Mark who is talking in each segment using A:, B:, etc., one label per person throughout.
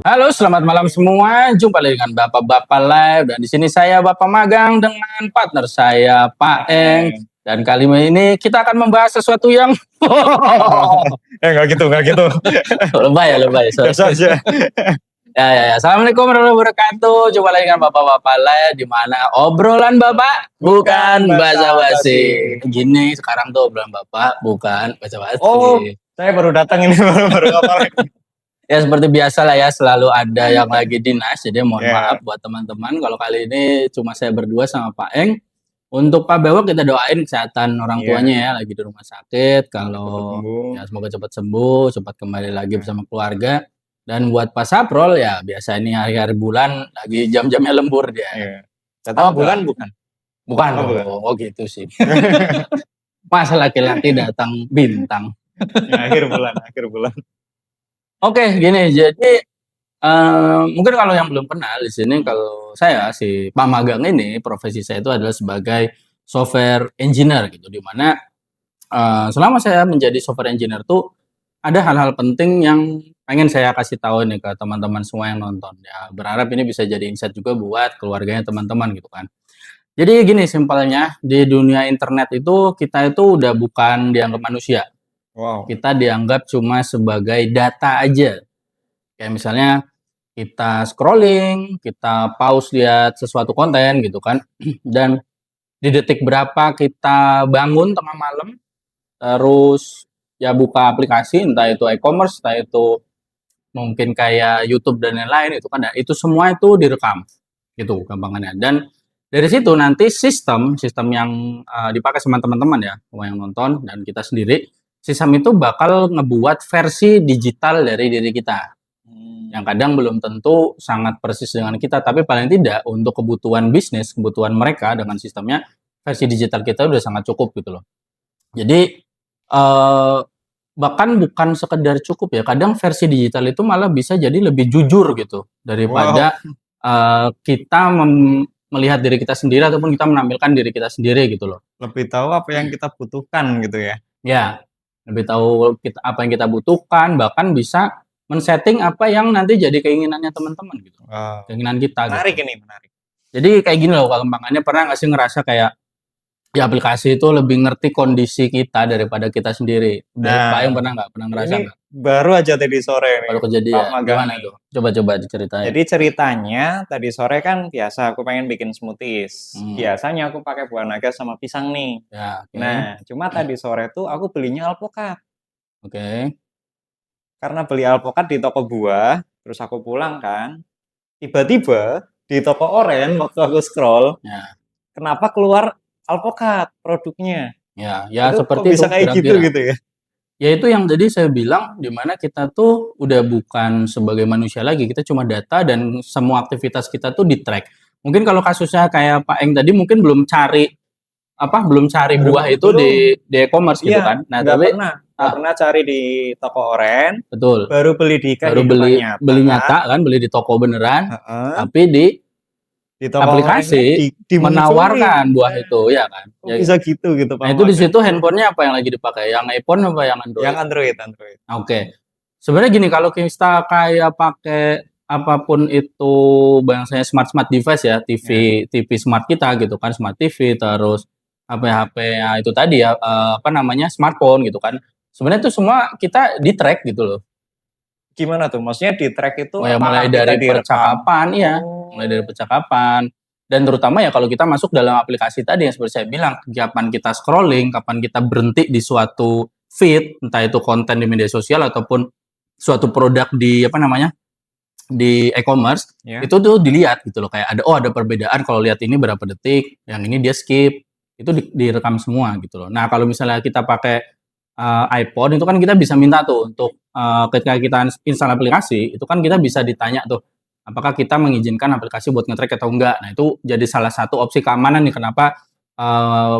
A: Halo, selamat malam semua. Jumpa lagi dengan Bapak-Bapak Live dan di sini saya Bapak Magang dengan partner saya Pak Eng. Dan kali ini kita akan membahas sesuatu yang
B: Nggak gitu, nggak gitu.
A: lebay. Sorry.
B: Biasa aja.
A: Ya. Assalamualaikum warahmatullahi wabarakatuh. Jumpa lagi dengan Bapak-Bapak Live di mana obrolan Bapak bukan basa-basi. Gini sekarang tuh obrolan Bapak bukan basa-basi.
B: Oh, saya baru datang ini baru ngapalin.
A: Ya seperti biasa lah ya, selalu ada yang lagi dinas, jadi mohon maaf buat teman-teman kalau kali ini cuma saya berdua sama Pak Eng. Untuk Pak Bewok kita doain kesehatan orang tuanya ya, lagi di rumah sakit, kalau ya semoga cepat sembuh, cepat kembali lagi bersama keluarga. Dan buat Pak Saprol ya biasa ini hari-hari bulan lagi jam-jamnya lembur dia.
B: Datang bulan bukan?
A: Bukan, oh gitu sih. Masa laki-laki datang bintang.
B: Ya, akhir bulan.
A: Oke, gini, jadi mungkin kalau yang belum kenal di sini, kalau saya si Pak Magang ini profesi saya itu adalah sebagai software engineer gitu, di mana selama saya menjadi software engineer tuh ada hal-hal penting yang pengen saya kasih tahu nih ke teman-teman semua yang nonton ya. Berharap ini bisa jadi insight juga buat keluarganya teman-teman gitu kan. Jadi gini simpelnya, di dunia internet itu kita itu udah bukan dianggap manusia.
B: Wow.
A: Kita dianggap cuma sebagai data aja. Kayak misalnya kita scrolling, kita pause lihat sesuatu konten gitu kan. Dan di detik berapa kita bangun tengah malam, terus ya buka aplikasi, entah itu e-commerce, entah itu mungkin kayak YouTube dan lain-lain itu kan, itu semua itu direkam gitu gampangannya. Dan dari situ nanti sistem yang dipakai sama teman-teman ya, semua yang nonton dan kita sendiri, sistem itu bakal ngebuat versi digital dari diri kita. Yang kadang belum tentu sangat persis dengan kita, tapi paling tidak untuk kebutuhan bisnis, kebutuhan mereka dengan sistemnya, versi digital kita udah sangat cukup gitu loh. Jadi bahkan bukan sekedar cukup ya, kadang versi digital itu malah bisa jadi lebih jujur gitu daripada kita melihat diri kita sendiri ataupun kita menampilkan diri kita sendiri gitu loh.
B: Lebih tahu apa yang kita butuhkan gitu ya.
A: Ya, lebih tahu apa yang kita butuhkan, bahkan bisa men-setting apa yang nanti jadi keinginannya teman-teman gitu. Keinginan kita
B: Menarik
A: gitu.
B: Ini, menarik.
A: Jadi kayak gini loh gampangannya, pernah nggak sih ngerasa kayak ya aplikasi itu lebih ngerti kondisi kita daripada kita sendiri? Pak yang pernah ngerasa nggak?
B: Baru aja tadi sore nih.
A: Baru kejadian. Gimana tuh? Coba diceritain.
B: Jadi ceritanya tadi sore kan biasa aku pengen bikin smoothies. Biasanya aku pakai buah naga sama pisang nih.
A: Ya,
B: Nah, cuma tadi sore tuh aku belinya alpukat.
A: Oke.
B: Karena beli alpukat di toko buah, terus aku pulang kan. Tiba-tiba di toko oren waktu aku scroll, kenapa keluar alpukat produknya?
A: Ya
B: itu
A: seperti
B: bisa
A: itu
B: kayak gitu ya.
A: Ya itu yang tadi saya bilang, dimana kita tuh udah bukan sebagai manusia lagi, kita cuma data dan semua aktivitas kita tuh di-track. Mungkin kalau kasusnya kayak Pak Eng tadi mungkin belum cari buah itu di e-commerce gitu kan. Nah,
B: nggak pernah cari di toko oren.
A: Betul.
B: Baru beli di
A: beli nyata kan, beli di toko beneran. Tapi di aplikasi menawarkan buah itu ya kan.
B: Ya, bisa gitu Pak.
A: Nah, itu di situ handphonenya apa yang lagi dipakai? Yang iPhone apa yang Android?
B: Yang Android.
A: Oke. Sebenarnya gini, kalau kita kayak pakai apapun itu bangsanya smart device ya, TV smart kita gitu kan, smart TV, terus HP ya itu tadi ya, smartphone gitu kan. Sebenarnya itu semua kita di-track gitu loh.
B: Gimana tuh? Maksudnya di-track itu
A: mulai dari percakapan, mulai dari percakapan. Dan terutama ya kalau kita masuk dalam aplikasi tadi yang seperti saya bilang, kapan kita scrolling, kapan kita berhenti di suatu feed, entah itu konten di media sosial ataupun suatu produk di di e-commerce, itu tuh dilihat gitu loh, kayak ada perbedaan kalau lihat ini berapa detik, yang ini dia skip, itu direkam semua gitu loh. Nah, kalau misalnya kita pakai iPhone itu kan kita bisa minta tuh untuk ketika kita install aplikasi, itu kan kita bisa ditanya tuh apakah kita mengizinkan aplikasi buat nge-track atau enggak. Nah, itu jadi salah satu opsi keamanan nih kenapa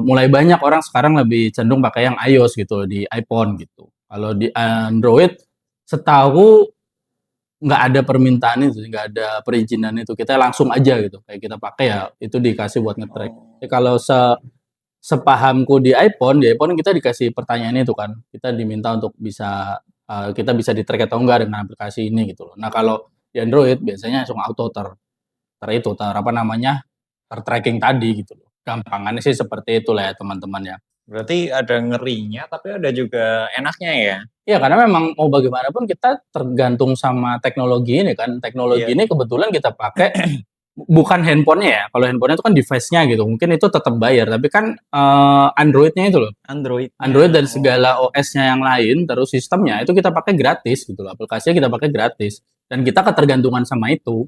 A: mulai banyak orang sekarang lebih cenderung pakai yang iOS gitu di iPhone gitu. Kalau di Android setahu nggak ada permintaan itu, nggak ada perizinan itu. Kita langsung aja gitu. Kayak kita pakai ya itu dikasih buat nge-track. Kalau sepahamku di iPhone kita dikasih pertanyaan itu kan. Kita diminta untuk bisa kita bisa di-track atau enggak dengan aplikasi ini gitu loh. Nah, kalau di Android biasanya langsung auto ter-tracking tadi gitu loh. Gampangannya sih seperti itulah ya teman-teman ya.
B: Berarti ada ngerinya, tapi ada juga enaknya ya?
A: Iya, karena memang mau bagaimanapun kita tergantung sama teknologi ini kan. Teknologi
B: Iya.
A: ini kebetulan kita pakai bukan handphonenya ya. Kalau handphonenya itu kan device-nya gitu. Mungkin itu tetap bayar, tapi kan Android-nya itu loh.
B: Android-nya.
A: Android dan segala OS-nya yang lain, terus sistemnya itu kita pakai gratis gitu loh. Aplikasinya kita pakai gratis. Dan kita ketergantungan sama itu.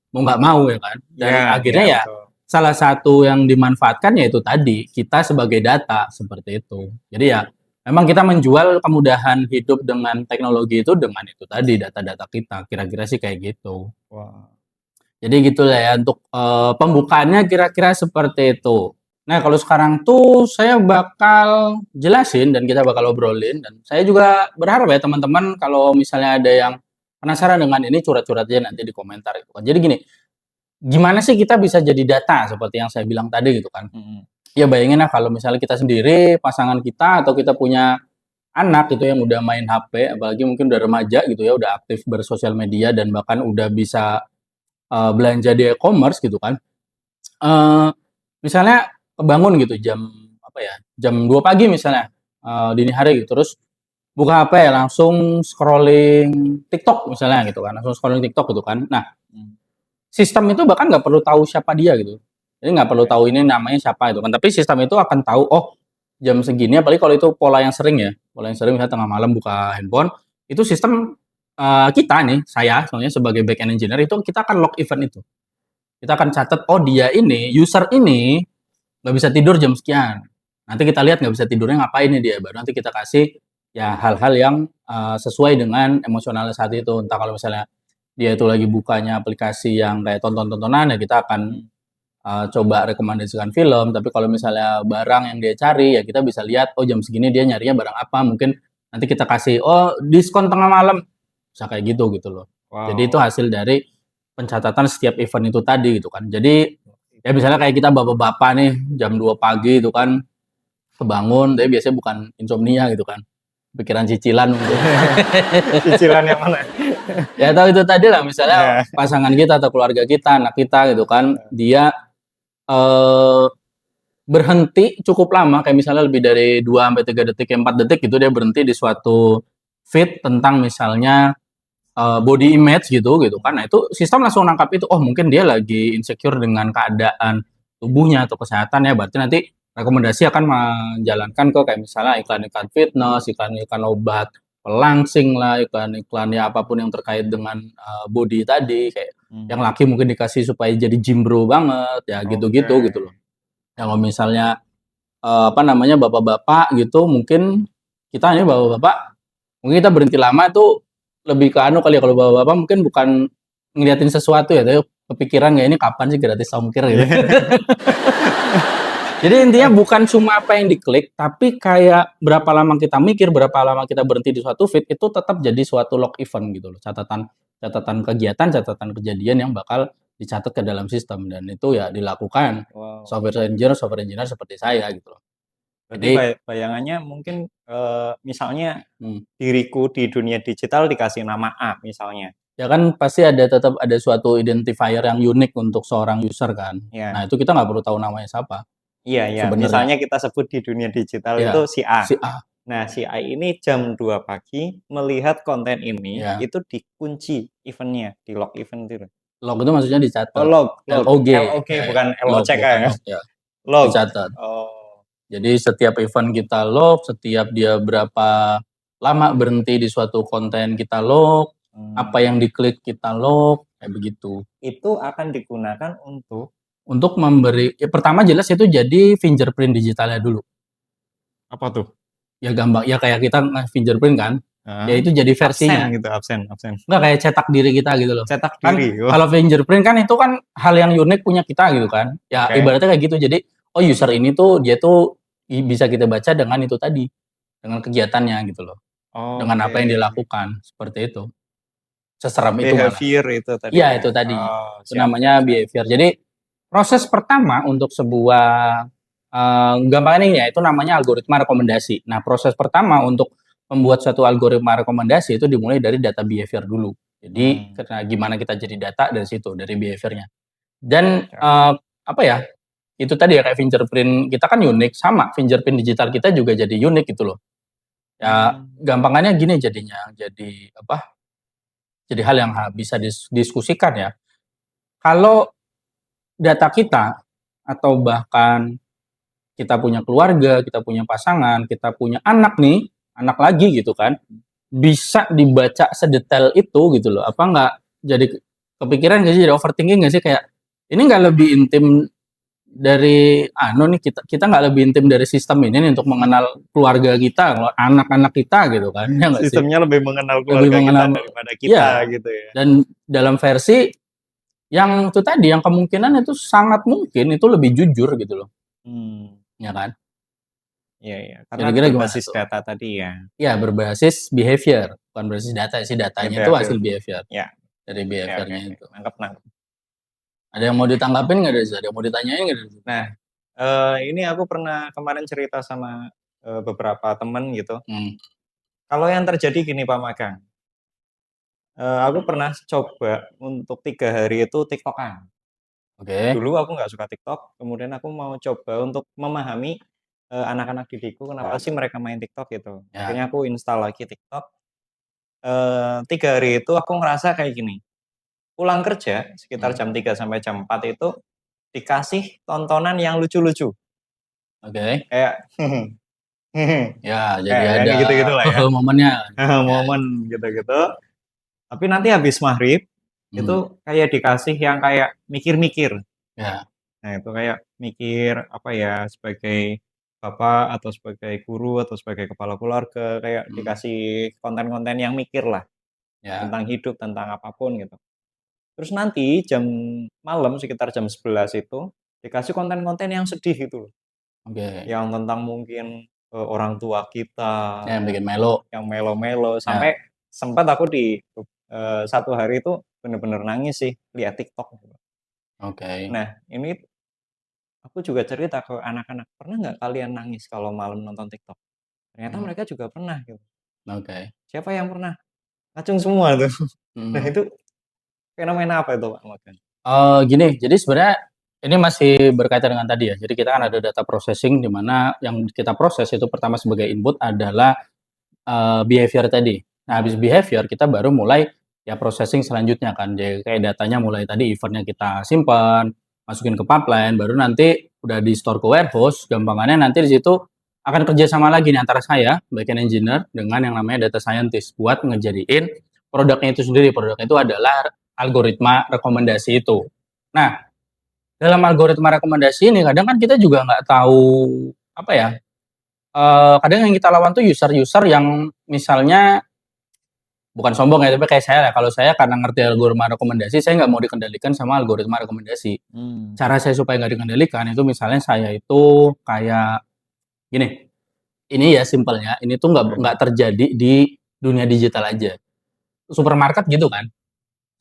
A: Mau nggak mau ya kan. Dan akhirnya ya
B: betul.
A: salah satu yang dimanfaatkan yaitu tadi kita sebagai data seperti itu. Jadi ya memang kita menjual kemudahan hidup dengan teknologi itu dengan itu tadi data-data kita. Kira-kira sih kayak gitu.
B: Wah.
A: Jadi gitulah ya untuk pembukaannya kira-kira seperti itu. Nah, kalau sekarang tuh saya bakal jelasin dan kita bakal obrolin dan saya juga berharap ya teman-teman kalau misalnya ada yang penasaran dengan ini curhat-curhat aja nanti di komentar itu kan. Jadi gini, gimana sih kita bisa jadi data seperti yang saya bilang tadi gitu kan. Ya bayangin lah kalau misalnya kita sendiri, pasangan kita atau kita punya anak gitu yang udah main HP, apalagi mungkin udah remaja gitu ya, udah aktif bersosial media dan bahkan udah bisa belanja di e-commerce gitu kan. Misalnya kebangun gitu jam apa ya, jam 2 pagi misalnya, dini hari gitu, terus buka HP langsung scrolling TikTok misalnya gitu kan, langsung scrolling TikTok gitu kan. Nah, sistem itu bahkan nggak perlu tahu siapa dia gitu. Jadi nggak perlu tahu ini namanya siapa itu kan, tapi sistem itu akan tahu, oh jam segini, apalagi kalau itu pola yang sering ya, pola yang sering misalnya tengah malam buka handphone, itu sistem kita nih, saya soalnya sebagai back end engineer itu kita akan log event itu. Kita akan catat, oh dia ini, user ini nggak bisa tidur jam sekian. Nanti kita lihat nggak bisa tidurnya ngapain nih dia, baru nanti kita kasih ya hal-hal yang sesuai dengan emosionalnya saat itu. Entah kalau misalnya dia itu lagi bukanya aplikasi yang kayak tonton-tontonan ya kita akan coba rekomendasikan film, tapi kalau misalnya barang yang dia cari ya kita bisa lihat oh jam segini dia nyarinya barang apa, mungkin nanti kita kasih oh diskon tengah malam, bisa kayak gitu loh. Jadi itu hasil dari pencatatan setiap event itu tadi gitu kan. Jadi ya misalnya kayak kita bapak-bapak nih jam 2 pagi itu kan kebangun, tapi biasanya bukan insomnia gitu kan, pikiran cicilan mungkin.
B: Cicilan yang mana?
A: Ya tahu itu tadi lah misalnya pasangan kita atau keluarga kita, anak kita gitu kan, dia berhenti cukup lama kayak misalnya lebih dari 2 sampai 3 detik, 4 detik gitu dia berhenti di suatu feed tentang misalnya body image gitu kan. Nah, itu sistem langsung nangkap itu, oh mungkin dia lagi insecure dengan keadaan tubuhnya atau kesehatannya, berarti nanti rekomendasi akan menjalankan ke kayak misalnya iklan-iklan fitness, iklan-iklan obat pelangsing lah, iklan-iklan ya apapun yang terkait dengan body tadi, kayak yang laki mungkin dikasih supaya jadi gym bro banget, ya gitu-gitu gitu loh. Ya kalau misalnya bapak-bapak gitu mungkin kita ini bapak-bapak mungkin kita berhenti lama tuh lebih ke anu kali ya, kalau bapak-bapak mungkin bukan ngeliatin sesuatu ya, tapi kepikiran ya ini kapan sih gratis ongkir gitu. Jadi intinya bukan cuma apa yang diklik, tapi kayak berapa lama kita mikir, berapa lama kita berhenti di suatu feed, itu tetap jadi suatu log event gitu loh. Catatan kegiatan, catatan kejadian yang bakal dicatat ke dalam sistem. Dan itu ya dilakukan software engineer seperti saya gitu loh.
B: Jadi bayangannya mungkin misalnya diriku di dunia digital dikasih nama A misalnya.
A: Ya kan pasti tetap ada suatu identifier yang unik untuk seorang user kan. Nah itu kita nggak perlu tahu namanya siapa.
B: Iya. Misalnya kita sebut di dunia digital itu si A.
A: Si A.
B: Nah, si A ini jam 2 pagi melihat konten ini, itu dikunci eventnya, di log event itu.
A: Log itu maksudnya dicatat.
B: Oh, log.
A: LOG.
B: LOG, bukan LOCK ya?
A: Log. Dicatat. Jadi setiap event kita log, setiap dia berapa lama berhenti di suatu konten kita log, apa yang diklik kita log, kayak begitu.
B: Itu akan digunakan
A: untuk memberi, ya pertama jelas itu jadi fingerprint digitalnya dulu.
B: Apa tuh?
A: Ya gampang, ya kayak kita fingerprint kan, ya itu jadi versinya.
B: Absen.
A: Enggak kayak cetak diri kita gitu loh.
B: Cetak
A: kan,
B: diri.
A: Kalau fingerprint kan itu kan hal yang unik punya kita gitu kan. Ya ibaratnya kayak gitu. Jadi oh user ini tuh dia tuh bisa kita baca dengan itu tadi, dengan kegiatannya gitu loh. Dengan apa yang dilakukan seperti itu. Seseram itu malah.
B: Behavior itu tadi.
A: Iya itu tadi. Itu namanya behavior. Jadi proses pertama untuk sebuah gampangnya ya itu namanya algoritma rekomendasi. Nah proses pertama untuk membuat suatu algoritma rekomendasi itu dimulai dari data behavior dulu. Jadi gimana kita jadi data dari situ, dari behaviornya. Dan apa ya? Itu tadi ya kayak fingerprint kita kan unik, sama fingerprint digital kita juga jadi unik gitu loh. Ya gampangannya gini jadinya, jadi apa? Jadi hal yang bisa diskusikan ya. Kalau data kita atau bahkan kita punya keluarga, kita punya pasangan, kita punya anak nih, anak lagi gitu kan, bisa dibaca sedetail itu gitu loh. Apa nggak jadi kepikiran nggak sih, jadi overthinking nggak sih kayak ini nggak lebih intim dari nih kita nggak lebih intim dari sistem ini nih untuk mengenal keluarga kita, anak-anak kita gitu kan, ya nggak sih?
B: Sistemnya lebih mengenal keluarga kita daripada kita gitu ya.
A: Dan dalam versi yang itu tadi, yang kemungkinan itu sangat mungkin itu lebih jujur gitu loh. Ya kan?
B: Iya. Karena berbasis data tadi ya.
A: Iya, berbasis behavior, bukan berbasis data sih, datanya itu hasil behavior.
B: Ya.
A: Dari behaviornya itu.
B: Nangkep.
A: Ada yang mau ditanggapin nggak dari situ? Ada yang mau ditanyain nggak dari situ?
B: Nah, ini aku pernah kemarin cerita sama beberapa temen gitu. Kalau yang terjadi gini Pak Magang, aku pernah coba untuk 3 hari itu TikTokan. Dulu aku nggak suka TikTok, kemudian aku mau coba untuk memahami anak-anak didikku kenapa sih mereka main TikTok gitu. Akhirnya aku install lagi TikTok. 3 hari itu aku ngerasa kayak gini, pulang kerja sekitar jam 3 sampai jam 4 itu dikasih tontonan yang lucu-lucu. Kayak
A: ya, jadi ada
B: gitu-gitu lah ya.
A: momennya.
B: Momen gitu-gitu. Tapi nanti habis maghrib itu kayak dikasih yang kayak mikir-mikir.
A: Ya.
B: Nah, itu kayak mikir apa ya, sebagai bapak atau sebagai guru atau sebagai kepala keluarga, kayak dikasih konten-konten yang mikir lah. Tentang hidup, tentang apapun gitu. Terus nanti jam malam sekitar jam 11 itu dikasih konten-konten yang sedih gitu. Yang tentang mungkin orang tua kita.
A: Yang bikin melo.
B: Yang melo-melo. Sampai sempat aku di 1 hari itu bener-bener nangis sih lihat TikTok. Nah, ini aku juga cerita ke anak-anak, pernah nggak kalian nangis kalau malam nonton TikTok? Ternyata mereka juga pernah gitu. Siapa yang pernah? Acung semua tuh. Nah, itu fenomena apa itu Pak Magang?
A: Gini, jadi sebenarnya ini masih berkaitan dengan tadi ya. Jadi kita kan ada data processing di mana yang kita proses itu pertama sebagai input adalah behavior tadi. Nah, habis behavior kita baru mulai ya processing selanjutnya kan. Jadi kayak datanya mulai tadi eventnya kita simpan, masukin ke pipeline, baru nanti udah di store ke warehouse. Gampangannya nanti di situ akan kerjasama lagi nih antara saya, backend engineer, dengan yang namanya data scientist buat ngejadiin produknya itu sendiri. Produknya itu adalah algoritma rekomendasi itu. Nah, dalam algoritma rekomendasi ini kadang kan kita juga nggak tahu apa ya. Kadang yang kita lawan tuh user-user yang misalnya bukan sombong ya, tapi kayak saya lah. Kalau saya karena ngerti algoritma rekomendasi, saya nggak mau dikendalikan sama algoritma rekomendasi. Cara saya supaya nggak dikendalikan itu misalnya saya itu kayak gini. Ini ya simpelnya, ini tuh nggak terjadi di dunia digital aja. Supermarket gitu kan.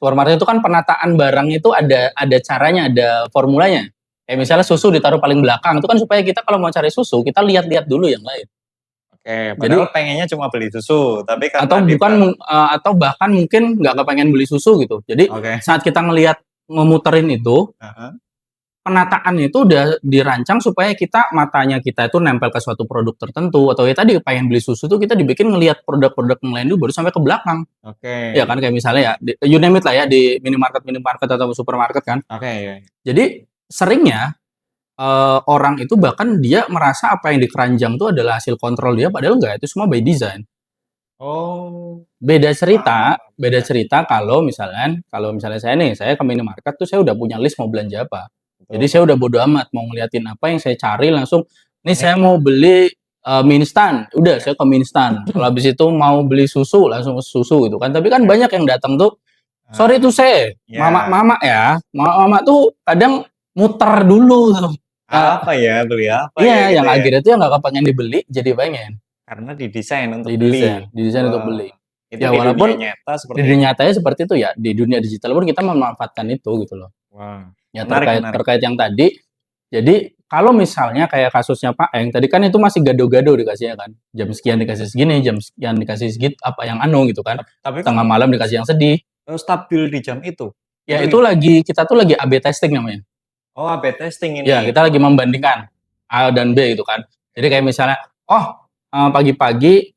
A: Supermarket itu kan penataan barang itu ada caranya, ada formulanya. Kayak misalnya susu ditaruh paling belakang, itu kan supaya kita kalau mau cari susu, kita lihat-lihat dulu yang lain.
B: Padahal pengennya cuma beli susu, tapi
A: atau bahkan mungkin nggak kepengen beli susu gitu. Jadi saat kita ngemuterin itu, penataan itu udah dirancang supaya matanya kita itu nempel ke suatu produk tertentu, atau ya tadi pengen beli susu tuh kita dibikin ngelihat produk-produk yang lain dulu baru sampai ke belakang. Ya kan, kayak misalnya ya, you name it lah ya, di minimarket atau supermarket kan. Jadi seringnya orang itu bahkan dia merasa apa yang di keranjang itu adalah hasil kontrol dia, padahal enggak, itu semua by design. Beda cerita kalau misalnya saya ke minimarket tuh saya udah punya list mau belanja apa. Jadi saya udah bodo amat mau ngeliatin apa yang saya cari langsung. Nih saya mau beli mie instan, udah saya ke mie instan. Kalau habis itu mau beli susu langsung ke susu gitu kan. Tapi kan banyak yang datang tuh, sorry tuh mama tuh kadang muter dulu tuh.
B: Beli apa
A: iya, yang akhirnya tuh yang nggak kepengen dibeli jadi pengen.
B: Karena didesain untuk
A: didesain untuk beli. Ya walaupun di dunia nyatanya seperti itu ya, di dunia digital pun kita memanfaatkan itu gitu loh. Ya terkait yang tadi, Jadi kalau misalnya kayak kasusnya Pak Eng, tadi kan itu masih gado-gado dikasihnya kan. Jam sekian dikasih segini, jam sekian dikasih segitu, apa yang gitu kan.
B: Tapi
A: Tengah
B: kan
A: malam dikasih yang sedih.
B: stabil di jam itu.
A: Ya itu kita tuh lagi AB testing namanya.
B: Oh, AB testing ini.
A: Ya, kita lagi membandingkan A dan B gitu kan. Jadi kayak misalnya, pagi-pagi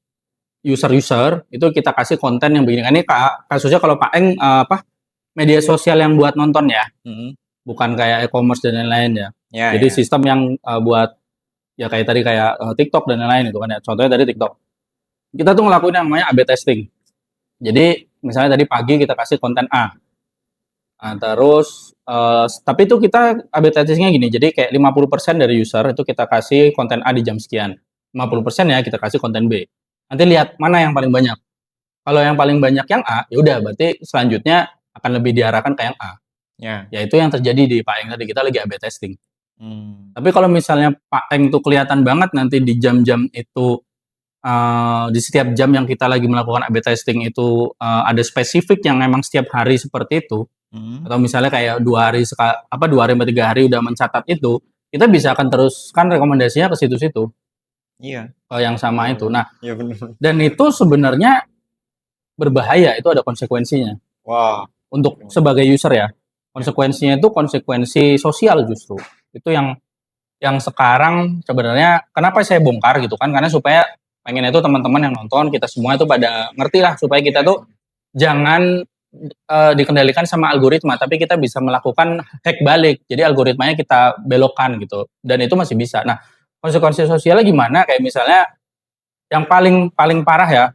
A: user-user itu kita kasih konten yang begini. Ini kasusnya kalau Pak Eng media sosial yang buat nonton ya. Bukan kayak e-commerce dan lain-lain ya. Jadi sistem yang buat ya kayak tadi kayak TikTok dan lain-lain itu kan ya. Contohnya tadi TikTok. Kita tuh ngelakuin yang namanya AB testing. Jadi misalnya tadi pagi kita kasih konten A. Nah, terus tapi itu kita AB testingnya gini. Jadi kayak 50% dari user itu kita kasih konten A di jam sekian. 50% ya kita kasih konten B. Nanti lihat mana yang paling banyak. Kalau yang paling banyak yang A, ya udah berarti selanjutnya akan lebih diarahkan ke yang A. Ya itu yang terjadi di Pak Eng tadi, kita lagi AB testing. Tapi kalau misalnya Pak Eng tuh kelihatan banget nanti di jam-jam itu di setiap jam yang kita lagi melakukan AB testing itu ada spesifik yang memang setiap hari seperti itu, atau misalnya kayak 2 hari 2 hari atau 3 hari udah mencatat itu, kita bisa akan teruskan rekomendasinya ke situ-situ.
B: Iya.
A: Ke yang sama itu. Nah,
B: iya benar.
A: Dan itu sebenarnya berbahaya, itu ada konsekuensinya.
B: Wah.
A: Untuk sebagai user ya. Konsekuensinya itu konsekuensi sosial justru. Itu yang sekarang sebenarnya kenapa saya bongkar gitu kan, karena supaya pengen itu teman-teman yang nonton, kita semua itu pada ngerti lah, supaya kita tuh jangan dikendalikan sama algoritma, tapi kita bisa melakukan hack balik. Jadi algoritmanya kita belokkan gitu. Dan itu masih bisa. Nah, konsekuensi sosialnya gimana? Kayak misalnya yang paling parah ya,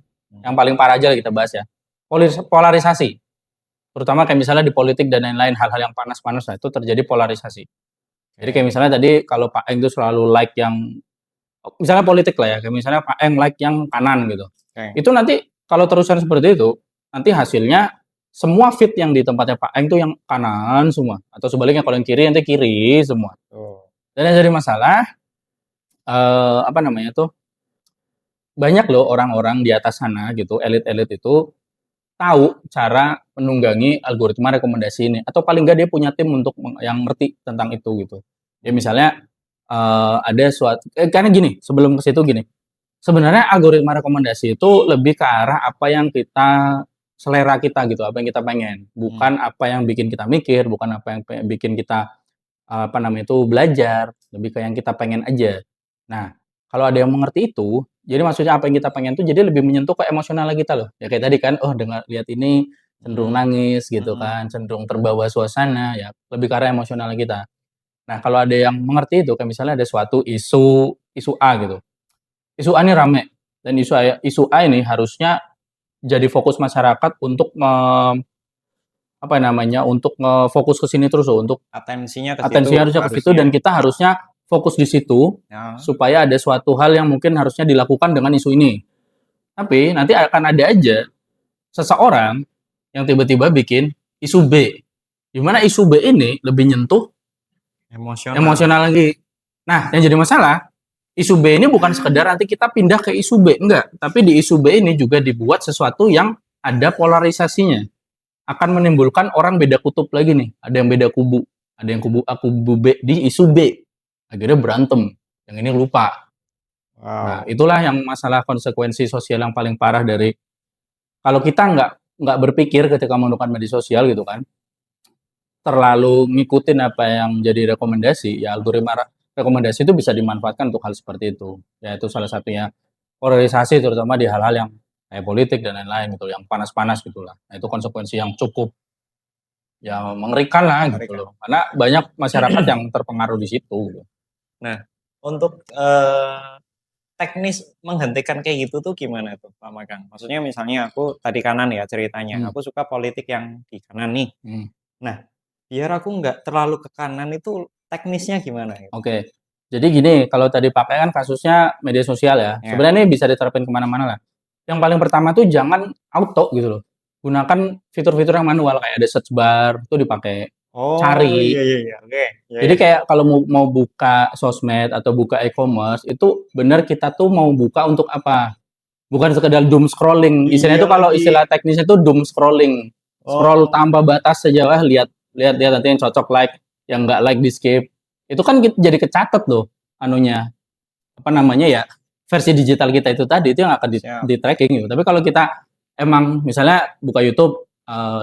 A: yang paling parah aja kita bahas ya. Polarisasi. Terutama kayak misalnya di politik dan lain-lain, hal-hal yang panas-panas lah, itu terjadi polarisasi. Jadi kayak misalnya tadi kalau Pak Eng itu selalu like yang misalnya politik lah ya, kayak misalnya Pak Eng like yang kanan gitu. Itu nanti kalau terusan seperti itu, nanti hasilnya semua feed yang di tempatnya Pak Eng itu yang kanan semua, atau sebaliknya kalau yang kiri nanti kiri semua. Dan yang jadi masalah banyak loh orang-orang di atas sana gitu, elit-elit itu tahu cara menunggangi algoritma rekomendasi ini, atau paling nggak dia punya tim untuk yang ngerti tentang itu gitu. Ya misalnya ada suatu karena gini, sebelum ke situ gini. Sebenarnya algoritma rekomendasi itu lebih ke arah apa yang kita selera kita gitu, apa yang kita pengen. Bukan apa yang bikin kita mikir, bukan apa yang bikin kita belajar, lebih ke yang kita pengen aja. Nah, kalau ada yang mengerti itu, jadi maksudnya apa yang kita pengen tuh jadi lebih menyentuh ke emosional kita loh. Ya kayak tadi kan, dengar lihat ini cenderung nangis gitu kan, cenderung terbawa suasana, ya lebih ke arah emosional kita. Nah, kalau ada yang mengerti itu, kayak misalnya ada suatu isu A gitu. Isu A ini rame, dan isu A ini harusnya jadi fokus masyarakat untuk untuk fokus ke sini terus loh, untuk
B: atensinya
A: harusnya ke situ, dan kita harusnya fokus di situ supaya ada suatu hal yang mungkin harusnya dilakukan dengan isu ini. Tapi nanti akan ada aja seseorang yang tiba-tiba bikin isu B, di mana isu B ini lebih nyentuh emosional lagi. Nah, yang jadi masalah, isu B ini bukan sekedar nanti kita pindah ke isu B, enggak. Tapi di isu B ini juga dibuat sesuatu yang ada polarisasinya. Akan menimbulkan orang beda kutub lagi nih. Ada yang beda kubu. Ada yang kubu B di isu B. Akhirnya berantem. Yang ini lupa. Nah, itulah yang masalah konsekuensi sosial yang paling parah dari kalau kita nggak berpikir ketika menggunakan media sosial gitu kan, terlalu ngikutin apa yang jadi rekomendasi, ya algoritma rekomendasi itu bisa dimanfaatkan untuk hal seperti itu. Ya itu salah satunya polarisasi, terutama di hal-hal yang kayak politik dan lain-lain gitu, yang panas-panas gitulah. Nah, itu konsekuensi yang cukup ya mengerikan lah gitu loh. Karena banyak masyarakat yang terpengaruh di situ gitu.
B: Nah, untuk teknis menghentikan kayak gitu tuh gimana tuh Pak Magang? Maksudnya misalnya aku tadi kanan ya ceritanya, aku suka politik yang di kanan nih. Nah, biar aku nggak terlalu ke kanan itu teknisnya gimana?
A: Oke, jadi gini, kalau tadi pakai kan kasusnya media sosial ya. Sebenarnya ini bisa diterapin kemana-mana lah. Yang paling pertama tuh jangan auto gitu loh. Gunakan fitur-fitur yang manual, kayak ada search bar, itu dipakai. Cari.
B: Iya.
A: Jadi kayak kalau mau buka sosmed atau buka e-commerce, itu benar kita tuh mau buka untuk apa? Bukan sekedar doom scrolling. Istilahnya itu kalau istilah teknisnya itu doom scrolling. Scroll tanpa batas saja lah, lihat nanti yang cocok like, yang nggak like di skip. itu kan jadi kecatat loh anunya, apa namanya ya, versi digital kita itu tadi itu yang akan di tracking gitu. Tapi kalau kita emang misalnya buka YouTube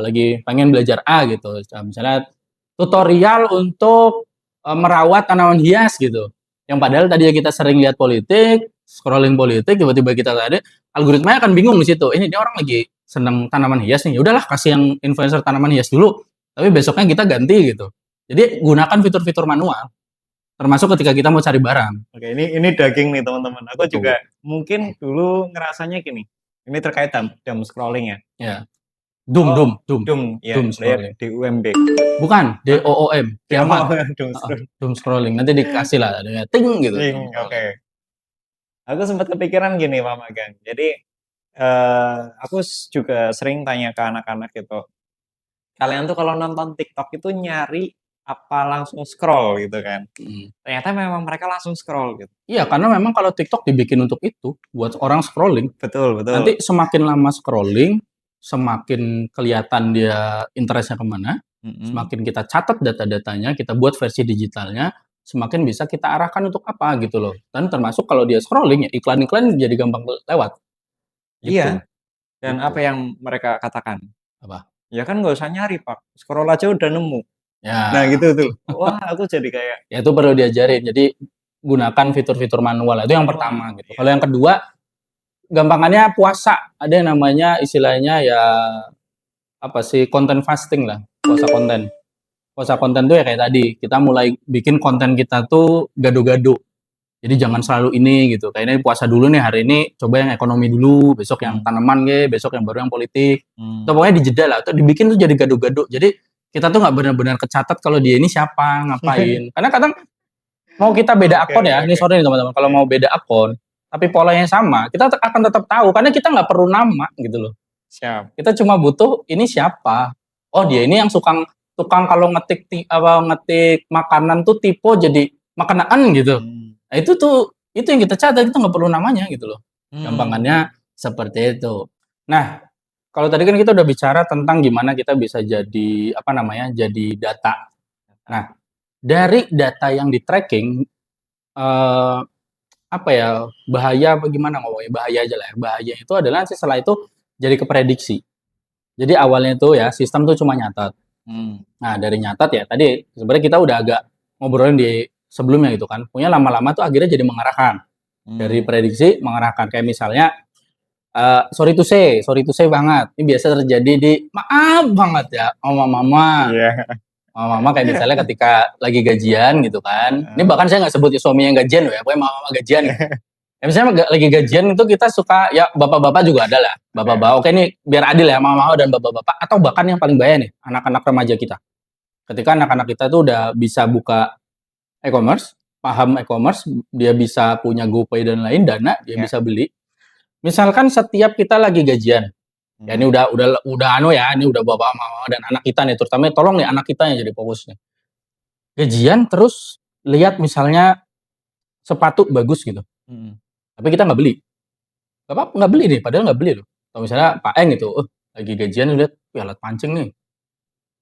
A: lagi pengen belajar A gitu, misalnya tutorial untuk merawat tanaman hias gitu, yang padahal tadi kita sering lihat politik, scrolling politik, tiba-tiba kita ada algoritmanya akan bingung di situ. Ini dia orang lagi seneng tanaman hias nih, udahlah kasih yang influencer tanaman hias dulu, tapi besoknya kita ganti gitu. Jadi gunakan fitur-fitur manual, termasuk ketika kita mau cari barang.
B: Oke, ini daging nih teman-teman. Aku juga mungkin dulu ngerasanya gini. Ini terkait jam scrolling ya.
A: Ya. Doom
B: ya, scrolling. DUMB.
A: Bukan, DOOM. Kiamat.
B: Doom
A: scrolling. Nanti dikasih lah, ada ting gitu.
B: Oke. Aku sempat kepikiran gini, Pak Magang. Jadi aku juga sering tanya ke anak-anak gitu. Kalian tuh kalau nonton TikTok itu nyari apa langsung scroll gitu kan? Ternyata memang mereka langsung scroll gitu.
A: Iya, karena memang kalau TikTok dibikin untuk itu, buat orang scrolling.
B: Betul.
A: Nanti semakin lama scrolling, semakin kelihatan dia interestnya kemana, semakin kita catat data-datanya, kita buat versi digitalnya, semakin bisa kita arahkan untuk apa gitu loh. Dan termasuk kalau dia scrolling ya iklan-iklan jadi gampang lewat.
B: Gitu. Iya. Dan apa yang mereka katakan?
A: Apa?
B: Ya kan nggak usah nyari Pak, scroll aja udah nemu.
A: Ya.
B: Nah gitu tuh. Wah aku jadi kayak.
A: Ya itu perlu diajarin. Jadi gunakan fitur-fitur manual itu yang pertama gitu. Kalau yang kedua, gampangannya puasa. Ada yang namanya istilahnya ya apa sih, konten fasting lah, puasa konten. Puasa konten tuh ya kayak tadi, kita mulai bikin konten kita tuh gado-gado. Jadi jangan selalu ini gitu. Kayaknya puasa dulu nih hari ini, coba yang ekonomi dulu, besok yang tanaman besok yang baru yang politik. Atau pokoknya dijeda lah, atau dibikin tuh jadi gado-gado. Jadi kita tuh nggak benar-benar kecatat kalau dia ini siapa, ngapain. Karena kadang mau kita beda akun ya, ini sorry nih teman-teman, kalau mau beda akun, tapi polanya sama, kita akan tetap tahu karena kita nggak perlu nama gitu loh.
B: Siap.
A: Kita cuma butuh ini siapa. Oh dia ini yang tukang kalau ngetik makanan tuh tipe jadi makanan gitu. Nah itu yang kita catat, kita nggak perlu namanya gitu loh. Gampangannya seperti itu. Nah kalau tadi kan kita udah bicara tentang gimana kita bisa jadi jadi data. Nah dari data yang di tracking bahaya bagaimana ngomongnya, bahaya aja lah ya. Bahaya itu adalah setelah itu jadi keprediksi. Jadi awalnya itu ya sistem tuh cuma nyatat. Nah dari nyatat ya tadi sebenarnya kita udah agak ngobrolin di sebelumnya gitu kan. Punya lama-lama tuh akhirnya jadi mengarahkan. Dari prediksi mengarahkan, kayak misalnya sorry to say banget. Ini biasa terjadi di maaf banget ya mama-mama. Mama kayak misalnya ketika lagi gajian gitu kan. Ini bahkan saya nggak sebut suami yang gajian loh ya, pokoknya mama gajian. Ya misalnya lagi gajian itu kita suka ya bapak-bapak juga ada lah. Bapak-bapak, oke ini biar adil ya, mama dan bapak-bapak, atau bahkan yang paling bahaya nih, anak-anak remaja kita. Ketika anak-anak kita tuh udah bisa buka e-commerce, paham e-commerce, dia bisa punya GoPay dan lain dana, dia bisa beli. Misalkan setiap kita lagi gajian, ya ini udah ini udah bapak mama dan anak kita nih, terutama tolong nih anak kita yang jadi fokusnya. Gajian terus lihat misalnya sepatu bagus gitu. Tapi kita nggak beli. Bapak nggak beli nih, padahal nggak beli loh. Atau misalnya Pak Eng gitu, lagi gajian lihat alat pancing nih.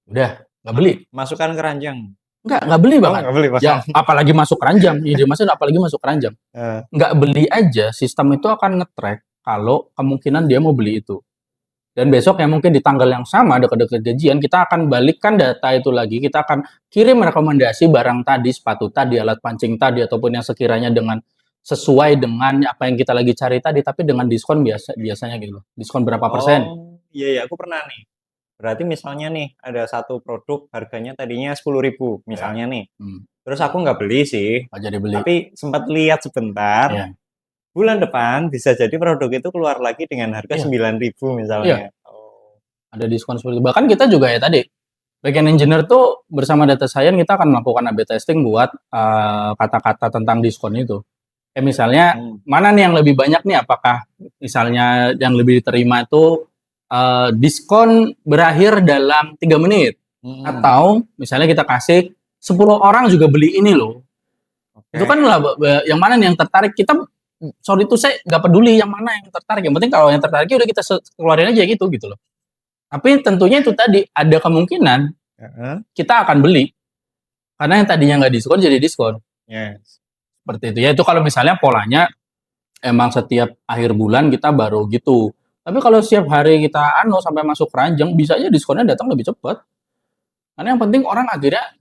A: Udah, nggak beli.
B: Masukkan keranjang.
A: Nggak beli bahkan. Nggak beli, ya, apalagi masuk keranjang. Ya, maksudnya apalagi masuk keranjang. Nggak beli aja, sistem itu akan nge-track kalau kemungkinan dia mau beli itu. Dan besok yang mungkin di tanggal yang sama, dekat-dekat gajian, kita akan balikkan data itu lagi. Kita akan kirim rekomendasi barang tadi, sepatu tadi, alat pancing tadi, ataupun yang sekiranya dengan sesuai dengan apa yang kita lagi cari tadi, tapi dengan diskon biasanya gitu. Diskon berapa persen?
B: Iya, aku pernah nih. Berarti misalnya nih, ada satu produk harganya tadinya 10.000 misalnya nih. Terus aku nggak beli sih.
A: Nggak jadi beli.
B: Tapi sempat lihat sebentar. Yeah. Bulan depan bisa jadi produk itu keluar lagi dengan harga 9.000 misalnya.
A: Ada diskon seperti itu. Bahkan kita juga ya tadi, backend engineer tuh bersama data science kita akan melakukan A/B testing buat kata-kata tentang diskon itu. Misalnya mana nih yang lebih banyak nih, apakah misalnya yang lebih diterima itu diskon berakhir dalam 3 menit atau misalnya kita kasih 10 orang juga beli ini loh. Itu kan yang mana nih yang tertarik, kita sorry itu saya nggak peduli yang mana yang tertarik, yang penting kalau yang tertarik udah kita keluarin aja gitu loh. Tapi tentunya itu tadi ada kemungkinan kita akan beli Karena yang tadinya nggak diskon jadi diskon.
B: Yes.
A: Seperti itu. Ya itu kalau misalnya polanya emang setiap akhir bulan kita baru gitu. Tapi kalau setiap hari kita sampai masuk keranjang, bisa aja diskonnya datang lebih cepat. Karena yang penting orang akhirnya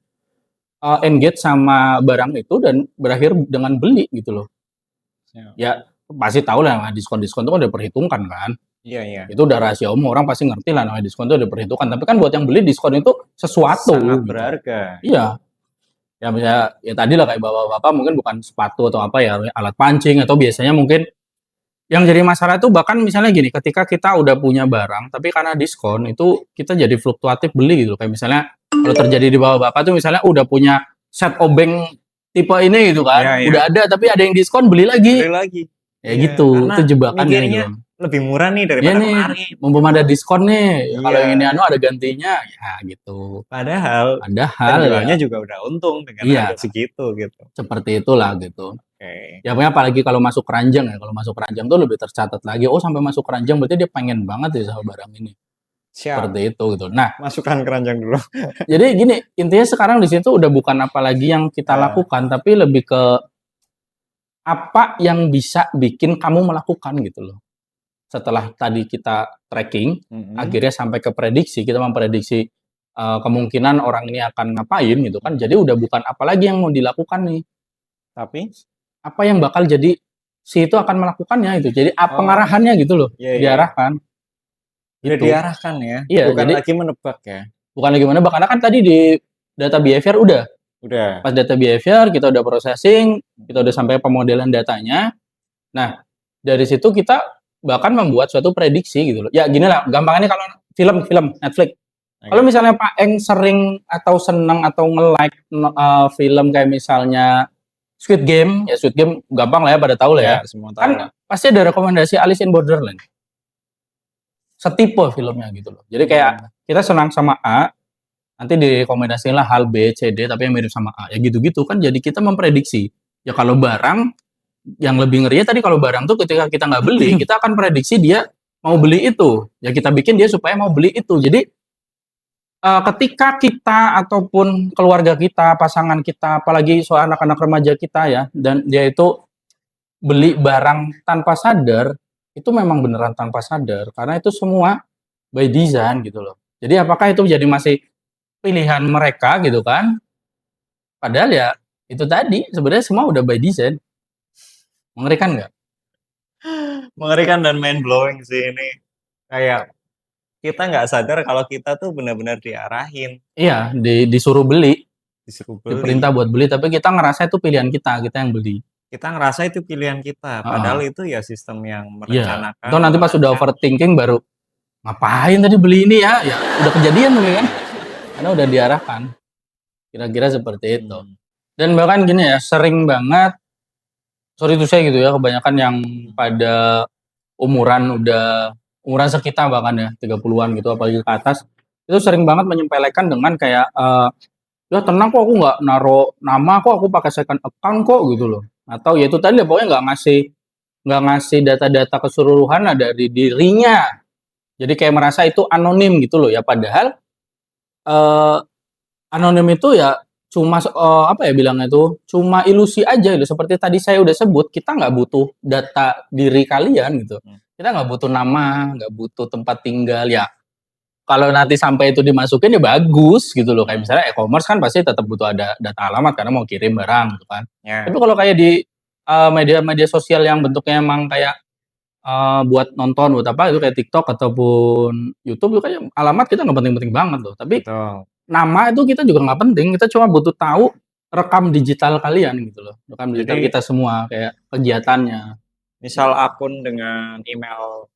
A: engage sama barang itu dan berakhir dengan beli gitu loh. Ya pasti tahu lah diskon-diskon itu kan udah diperhitungkan kan.
B: Iya.
A: Itu udah rahasia umum, orang pasti ngerti lah namanya diskon itu udah diperhitungkan. Tapi kan buat yang beli diskon itu sesuatu.
B: Sangat
A: gitu.
B: berharga.
A: Iya. Ya misalnya ya tadi lah kayak bapak-bapak mungkin bukan sepatu atau apa ya, alat pancing atau biasanya mungkin yang jadi masalah itu bahkan misalnya gini, ketika kita udah punya barang tapi karena diskon itu kita jadi fluktuatif beli gitu. Kayak misalnya kalau terjadi di bapak-bapak tuh misalnya udah punya set obeng tipe ini gitu kan,
B: Iya.
A: udah ada tapi ada yang diskon beli lagi. Ya gitu,
B: Karena
A: itu jebakannya gitu.
B: lebih murah nih daripada kemarin.
A: Mumpung ada diskon nih,
B: Iya.
A: kalau yang ini ada gantinya, ya gitu.
B: Padahal
A: ya,
B: penjualnya juga udah untung dengan harga segitu gitu.
A: Seperti itulah gitu.
B: Oke.
A: Ya pokoknya apalagi kalau masuk keranjang ya, kalau masuk keranjang tuh lebih tercatat lagi. Oh sampai masuk keranjang berarti dia pengen banget ya sama barang ini.
B: Siap.
A: Seperti itu gitu. Nah,
B: masukkan keranjang dulu.
A: Jadi gini, intinya sekarang di situ udah bukan apalagi yang kita lakukan, tapi lebih ke apa yang bisa bikin kamu melakukan gitu loh. Setelah tadi kita tracking, akhirnya sampai ke prediksi, kita memprediksi kemungkinan orang ini akan ngapain gitu kan. Jadi udah bukan apalagi yang mau dilakukan nih.
B: Tapi
A: apa yang bakal jadi si itu akan melakukannya itu. Jadi pengarahannya gitu loh, diarahkan.
B: Udah diarahkan ya.
A: Iya,
B: bukan
A: jadi,
B: lagi menebak ya.
A: Bukan lagi menebak karena kan tadi di data behavior udah. Pas data behavior kita udah processing, kita udah sampai pemodelan datanya. Nah, dari situ kita bahkan membuat suatu prediksi gitu loh. Ya gini lah, gampangnya kalau film Netflix. Kalau misalnya Pak Eng sering atau senang atau nge-like film kayak misalnya Squid Game, ya Squid Game gampang lah ya pada tahu lah ya.
B: Semua tahu
A: Kan
B: lah.
A: pasti ada rekomendasi Alice in Borderland. Setipe filmnya gitu loh. Jadi kayak kita senang sama A, nanti direkomendasiin lah hal B, C, D, tapi yang mirip sama A. Ya gitu-gitu kan jadi kita memprediksi. Ya kalau barang, yang lebih ngeri tadi kalau barang tuh ketika kita nggak beli, kita akan prediksi dia mau beli itu. Ya kita bikin dia supaya mau beli itu. Jadi ketika kita ataupun keluarga kita, pasangan kita, apalagi soal anak-anak remaja kita ya, dan dia itu beli barang tanpa sadar, itu memang beneran tanpa sadar. Karena itu semua by design gitu loh. Jadi apakah itu jadi masih pilihan mereka gitu kan? Padahal ya itu tadi sebenarnya semua udah by design. Mengerikan nggak?
B: Mengerikan dan mind blowing sih ini. Kayak kita nggak sadar kalau kita tuh benar-benar diarahin.
A: Iya, disuruh beli.
B: Disuruh beli.
A: Diperintah buat beli, tapi kita ngerasa itu pilihan kita yang beli.
B: Kita ngerasa itu pilihan kita, padahal itu ya sistem yang merencanakan.
A: Atau nanti pas sudah overthinking baru ngapain tadi beli ini ya? Ya udah kejadian tuh kan? Karena udah diarahkan. Kira-kira seperti itu. Dan bahkan gini ya, sering banget, sorry itu saya gitu ya, kebanyakan yang pada umuran sekitar bahkan ya, 30-an gitu, apalagi ke atas, itu sering banget menyempelekan dengan kayak, ya tenang kok aku nggak naruh nama kok, aku pakai second account kok gitu loh. Atau ya itu tadi pokoknya nggak ngasih data-data keseluruhan dari dirinya. Jadi kayak merasa itu anonim gitu loh ya, padahal anonim itu ya cuma apa ya bilangnya itu cuma ilusi aja gitu. Seperti tadi saya udah sebut, kita nggak butuh data diri kalian gitu. Kita nggak butuh nama, nggak butuh tempat tinggal ya. Kalau nanti sampai itu dimasukin ya bagus gitu loh. Kayak misalnya e-commerce kan pasti tetap butuh ada data alamat karena mau kirim barang gitu kan. Tapi kalau kayak di media-media sosial yang bentuknya emang kayak buat nonton, buat apa itu kayak TikTok ataupun YouTube itu kayak alamat kita nggak penting-penting banget loh. Tapi nama itu kita juga nggak penting. Kita cuma butuh tahu rekam digital kalian gitu loh. Rekam digital kita semua kayak kegiatannya.
B: Misal akun dengan email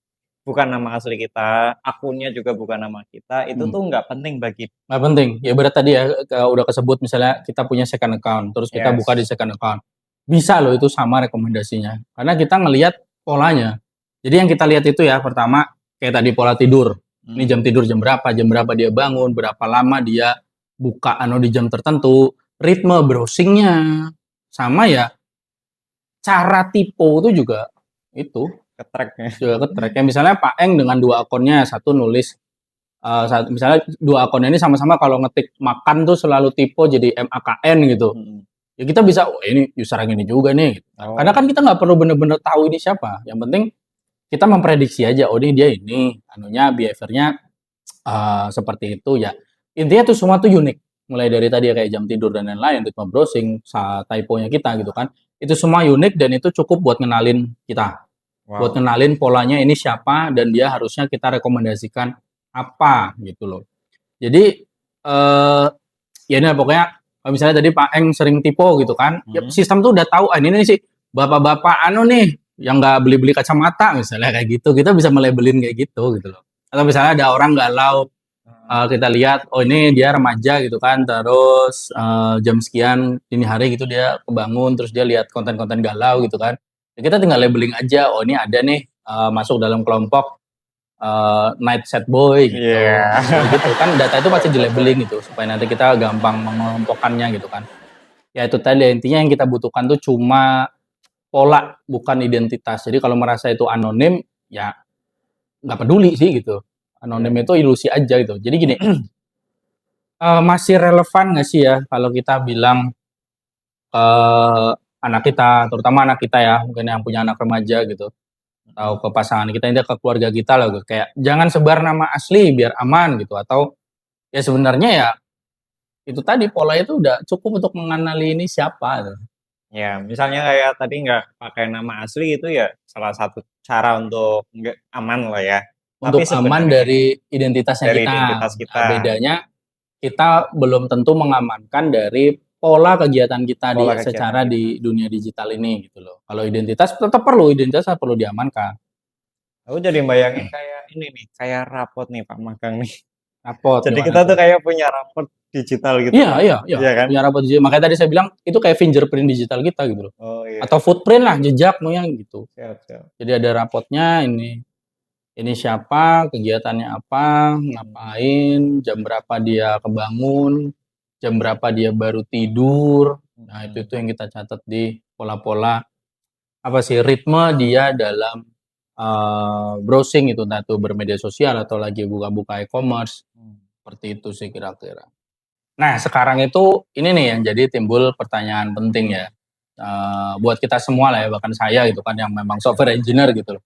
B: bukan nama asli kita, akunnya juga bukan nama kita, itu tuh nggak penting bagi.
A: Nggak penting. Ya berat tadi ya udah kesebut misalnya kita punya second account, terus kita buka di second account. Bisa loh itu sama rekomendasinya. Karena kita ngelihat polanya. Jadi yang kita lihat itu ya pertama kayak tadi pola tidur. Ini jam tidur jam berapa dia bangun, berapa lama dia buka di jam tertentu, ritme browsingnya, sama ya cara tipe itu juga itu
B: ketrack ya.
A: Juga ketrack. Kayak misalnya Pak Eng dengan 2 akunnya, satu nulis saat misalnya dua akun ini sama-sama kalau ngetik makan tuh selalu typo jadi MAKN gitu. Ya kita bisa, oh ini user yang ini juga nih. Gitu. Karena kan kita nggak perlu bener-bener tahu ini siapa. Yang penting kita memprediksi aja, oh ini dia ini, anunya behaviornya seperti itu ya. Intinya tuh semua tuh unik. Mulai dari tadi ya kayak jam tidur dan lain-lain, ritme browsing, typonya kita gitu kan. Itu semua unik dan itu cukup buat ngenalin kita. Buat ngenalin polanya ini siapa dan dia harusnya kita rekomendasikan apa gitu loh. Jadi ya ini pokoknya kalau misalnya tadi Pak Eng sering tipu gitu kan, ya sistem tuh udah tahu ini sih bapak-bapak anu nih yang nggak beli-beli kacamata misalnya kayak gitu, kita bisa melabelin kayak gitu loh. Atau misalnya ada orang galau, kita lihat oh ini dia remaja gitu kan, terus jam sekian dini hari gitu dia kebangun, terus dia lihat konten-konten galau gitu kan, ya kita tinggal labeling aja, oh ini ada nih masuk dalam kelompok night set boy gitu. Gitu kan data itu pasti di labeling gitu supaya nanti kita gampang mengelompokkannya gitu kan. Ya itu tadi intinya yang kita butuhkan tuh cuma pola bukan identitas. Jadi kalau merasa itu anonim ya nggak peduli sih gitu. Anonim itu ilusi aja gitu. Jadi gini, masih relevan nggak sih ya kalau kita bilang anak kita, terutama anak kita ya, mungkin yang punya anak remaja gitu, atau ke pasangan kita, ini ke keluarga kita lah, gitu. Kayak jangan sebar nama asli biar aman gitu, atau ya sebenarnya ya itu tadi pola itu udah cukup untuk mengenali ini siapa. Gitu.
B: Ya, misalnya kayak tadi nggak pakai nama asli itu ya salah satu cara untuk nggak aman lah ya.
A: Untuk aman dari identitasnya
B: dari
A: kita.
B: Identitas kita.
A: Nah, bedanya kita belum tentu mengamankan dari pola kegiatan kita secara di dunia digital ini gitu loh. Kalau identitas tetap perlu diamankan.
B: Aku jadi bayangin kayak ini nih, kayak rapot nih Pak Magang nih.
A: Rapot.
B: Jadi kita tuh kayak punya rapot digital gitu.
A: Iya
B: kan?
A: Punya rapot digital. Makanya tadi saya bilang itu kayak fingerprint digital kita gitu loh.
B: Oh, iya.
A: Atau footprint lah, jejak moyang gitu.
B: Siap.
A: Jadi ada rapotnya ini siapa, kegiatannya apa, ngapain, jam berapa dia kebangun, jam berapa dia baru tidur. Nah, itu yang kita catat di pola-pola apa sih ritme dia dalam browsing itu, entah itu bermedia sosial atau lagi buka-buka e-commerce. Seperti itu sih kira-kira. Nah, sekarang itu ini nih yang jadi timbul pertanyaan penting ya. Buat kita semua lah ya, bahkan saya gitu kan yang memang software engineer gitu loh.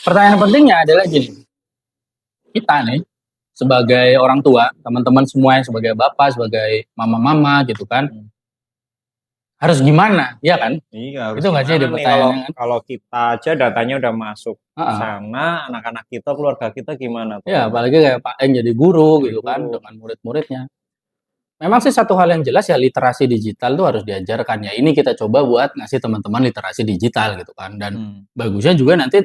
A: Pertanyaan pentingnya adalah gini. Kita nih sebagai orang tua, teman-teman semua yang sebagai bapak, sebagai mama-mama gitu kan. Harus gimana, ya kan?
B: Iya,
A: itu nggak sih ada pertanyaan kan?
B: Kalau kita aja datanya udah masuk sana, anak-anak kita, keluarga kita gimana tuh?
A: Ya, apalagi kayak Pak Eng jadi guru gitu kan dengan murid-muridnya. Memang sih satu hal yang jelas ya literasi digital tuh harus diajarkan ya. Ini kita coba buat ngasih teman-teman literasi digital gitu kan. Dan bagusnya juga nanti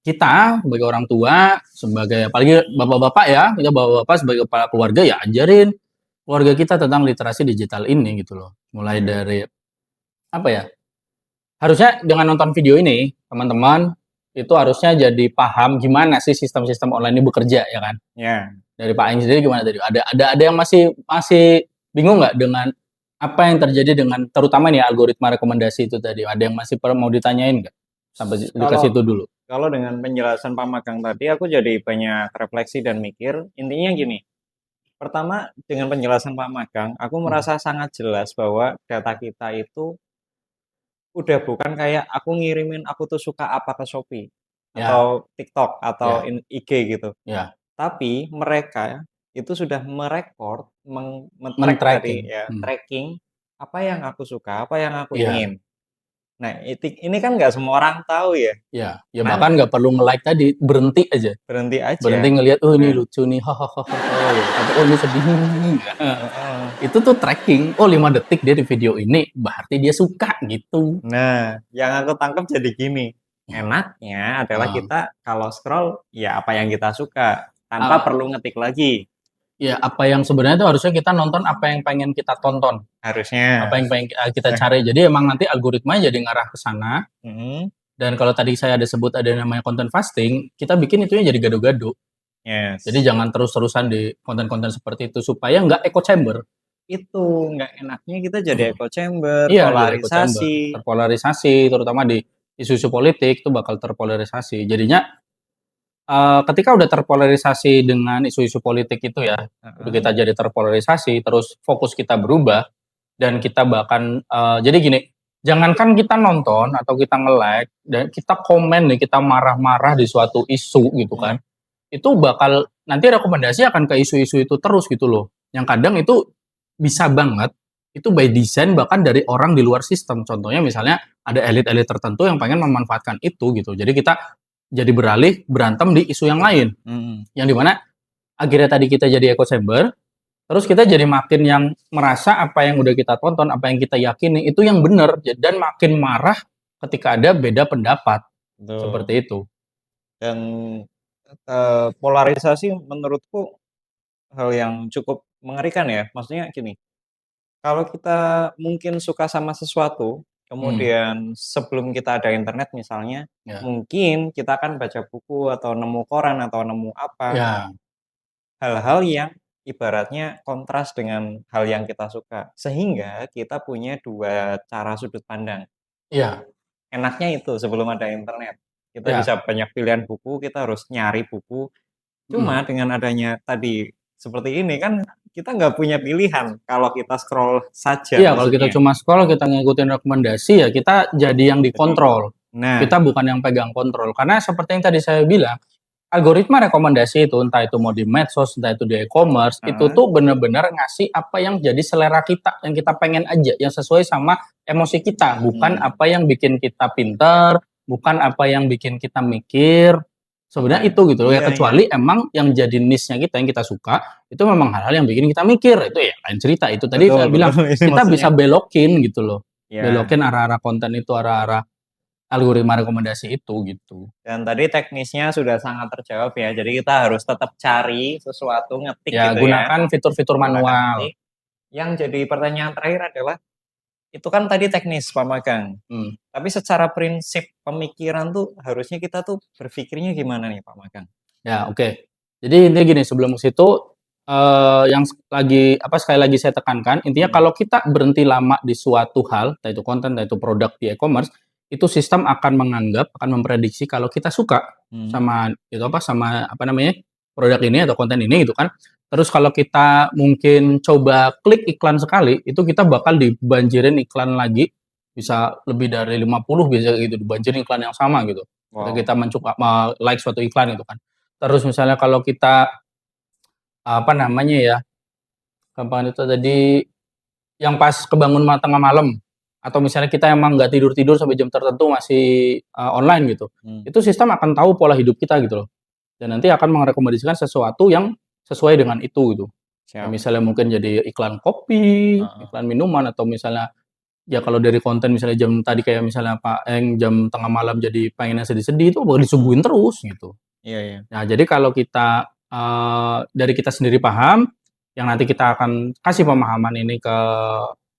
A: kita sebagai orang tua, sebagai apalagi bapak-bapak ya, kita bapak-bapak sebagai kepala keluarga ya ajarin keluarga kita tentang literasi digital ini gitu loh. Mulai dari apa ya? Harusnya dengan nonton video ini, teman-teman itu harusnya jadi paham gimana sih sistem-sistem online ini bekerja ya kan?
B: Ya.
A: Dari Pak Eng sendiri gimana tadi? Ada yang masih bingung nggak dengan apa yang terjadi dengan terutama nih algoritma rekomendasi itu tadi? Ada yang masih mau ditanyain nggak? Sampai dikasih itu dulu.
B: Kalau dengan penjelasan Pak Magang tadi, aku jadi banyak refleksi dan mikir. Intinya gini. Pertama, dengan penjelasan Pak Magang, aku merasa sangat jelas bahwa data kita itu udah bukan kayak aku ngirimin aku tuh suka apa ke Shopee atau TikTok atau IG gitu. Tapi mereka itu sudah merekord, tracking apa yang aku suka, apa yang aku ingin. Nah, ini kan nggak semua orang tahu ya.
A: Ya bahkan nggak perlu nge-like tadi, berhenti aja. Berhenti ngelihat, oh ini lucu nih, hahaha. Atau oh ini sedih. Itu tuh tracking, oh 5 detik dia di video ini, berarti dia suka gitu.
B: Nah, yang aku tangkap jadi gini. Enaknya adalah kita kalau scroll, ya apa yang kita suka, tanpa perlu ngetik lagi.
A: Ya, apa yang sebenarnya itu harusnya kita nonton apa yang pengen kita tonton.
B: Harusnya.
A: Apa yang pengen kita cari. Jadi emang nanti algoritmanya jadi ngarah ke sana. Dan kalau tadi saya ada sebut ada namanya content fasting, kita bikin itunya jadi gado-gado. Jadi jangan terus-terusan di konten-konten seperti itu supaya nggak echo chamber.
B: Itu nggak enaknya kita jadi echo chamber,
A: polarisasi. Terpolarisasi, terutama di isu-isu politik itu bakal terpolarisasi. Jadinya ketika udah terpolarisasi dengan isu-isu politik itu ya, udah kita jadi terpolarisasi, terus fokus kita berubah dan kita bahkan jadi gini, jangankan kita nonton atau kita nge-like dan kita komen nih, kita marah-marah di suatu isu gitu kan, itu bakal nanti rekomendasi akan ke isu-isu itu terus gitu loh. Yang kadang itu bisa banget itu by design bahkan dari orang di luar sistem. Contohnya misalnya ada elit-elit tertentu yang pengen memanfaatkan itu gitu. Jadi kita jadi beralih berantem di isu yang lain. Yang dimana akhirnya tadi kita jadi echo chamber, terus kita jadi makin yang merasa apa yang udah kita tonton, apa yang kita yakini itu yang benar dan makin marah ketika ada beda pendapat.
B: Betul.
A: Seperti itu.
B: Dan polarisasi menurutku hal yang cukup mengerikan ya. Maksudnya gini, kalau kita mungkin suka sama sesuatu, kemudian sebelum kita ada internet misalnya, mungkin kita akan baca buku atau nemu koran atau nemu apa. Hal-hal yang ibaratnya kontras dengan hal yang kita suka. Sehingga kita punya dua cara sudut pandang.
A: Iya.
B: Enaknya itu sebelum ada internet. Kita bisa banyak pilihan buku, kita harus nyari buku. Cuma dengan adanya tadi seperti ini kan kita nggak punya pilihan kalau kita scroll saja.
A: Iya, kalau kita cuma scroll, kita ngikutin rekomendasi ya kita jadi yang dikontrol. Kita bukan yang pegang kontrol. Karena seperti yang tadi saya bilang, algoritma rekomendasi itu, entah itu mau di medsos, entah itu di e-commerce, itu tuh bener-bener ngasih apa yang jadi selera kita, yang kita pengen aja, yang sesuai sama emosi kita, bukan apa yang bikin kita pinter, bukan apa yang bikin kita mikir. Sebenarnya itu gitu loh ya, kecuali emang yang jadi niche-nya kita, yang kita suka, itu memang hal-hal yang bikin kita mikir, itu ya lain cerita. Itu tadi saya bilang, kita bisa belokin gitu loh, belokin arah-arah konten itu, arah-arah algoritma rekomendasi itu gitu.
B: Dan tadi teknisnya sudah sangat terjawab ya. Jadi kita harus tetap cari sesuatu, ngetik
A: ya,
B: gitu ya.
A: Gunakan fitur-fitur manual.
B: Yang jadi pertanyaan terakhir adalah, itu kan tadi teknis Pak Magang. Tapi secara prinsip pemikiran tuh harusnya kita tuh berpikirnya gimana nih Pak Magang?
A: Ya, oke. Jadi intinya gini, sebelum ke situ yang sekali lagi saya tekankan, intinya kalau kita berhenti lama di suatu hal, entah itu konten, entah itu produk di e-commerce, itu sistem akan menganggap, akan memprediksi kalau kita suka sama produk ini atau konten ini gitu kan. Terus kalau kita mungkin coba klik iklan sekali, itu kita bakal dibanjirin iklan lagi, bisa lebih dari 50 bisa gitu, dibanjirin iklan yang sama gitu. Ketika kita like suatu iklan itu kan. Terus misalnya kalau kita gampang itu tadi yang pas kebangun tengah malam atau misalnya kita emang nggak tidur-tidur sampai jam tertentu masih online gitu. Itu sistem akan tahu pola hidup kita gitu loh. Dan nanti akan merekomendasikan sesuatu yang sesuai dengan itu gitu. Ya, misalnya mungkin jadi iklan kopi, iklan minuman atau misalnya ya kalau dari konten misalnya jam tadi kayak misalnya Pak Eng jam tengah malam jadi pengennya sedih-sedih itu bakal disuguhin terus gitu.
B: Iya.
A: Nah, jadi kalau kita dari kita sendiri paham, yang nanti kita akan kasih pemahaman ini ke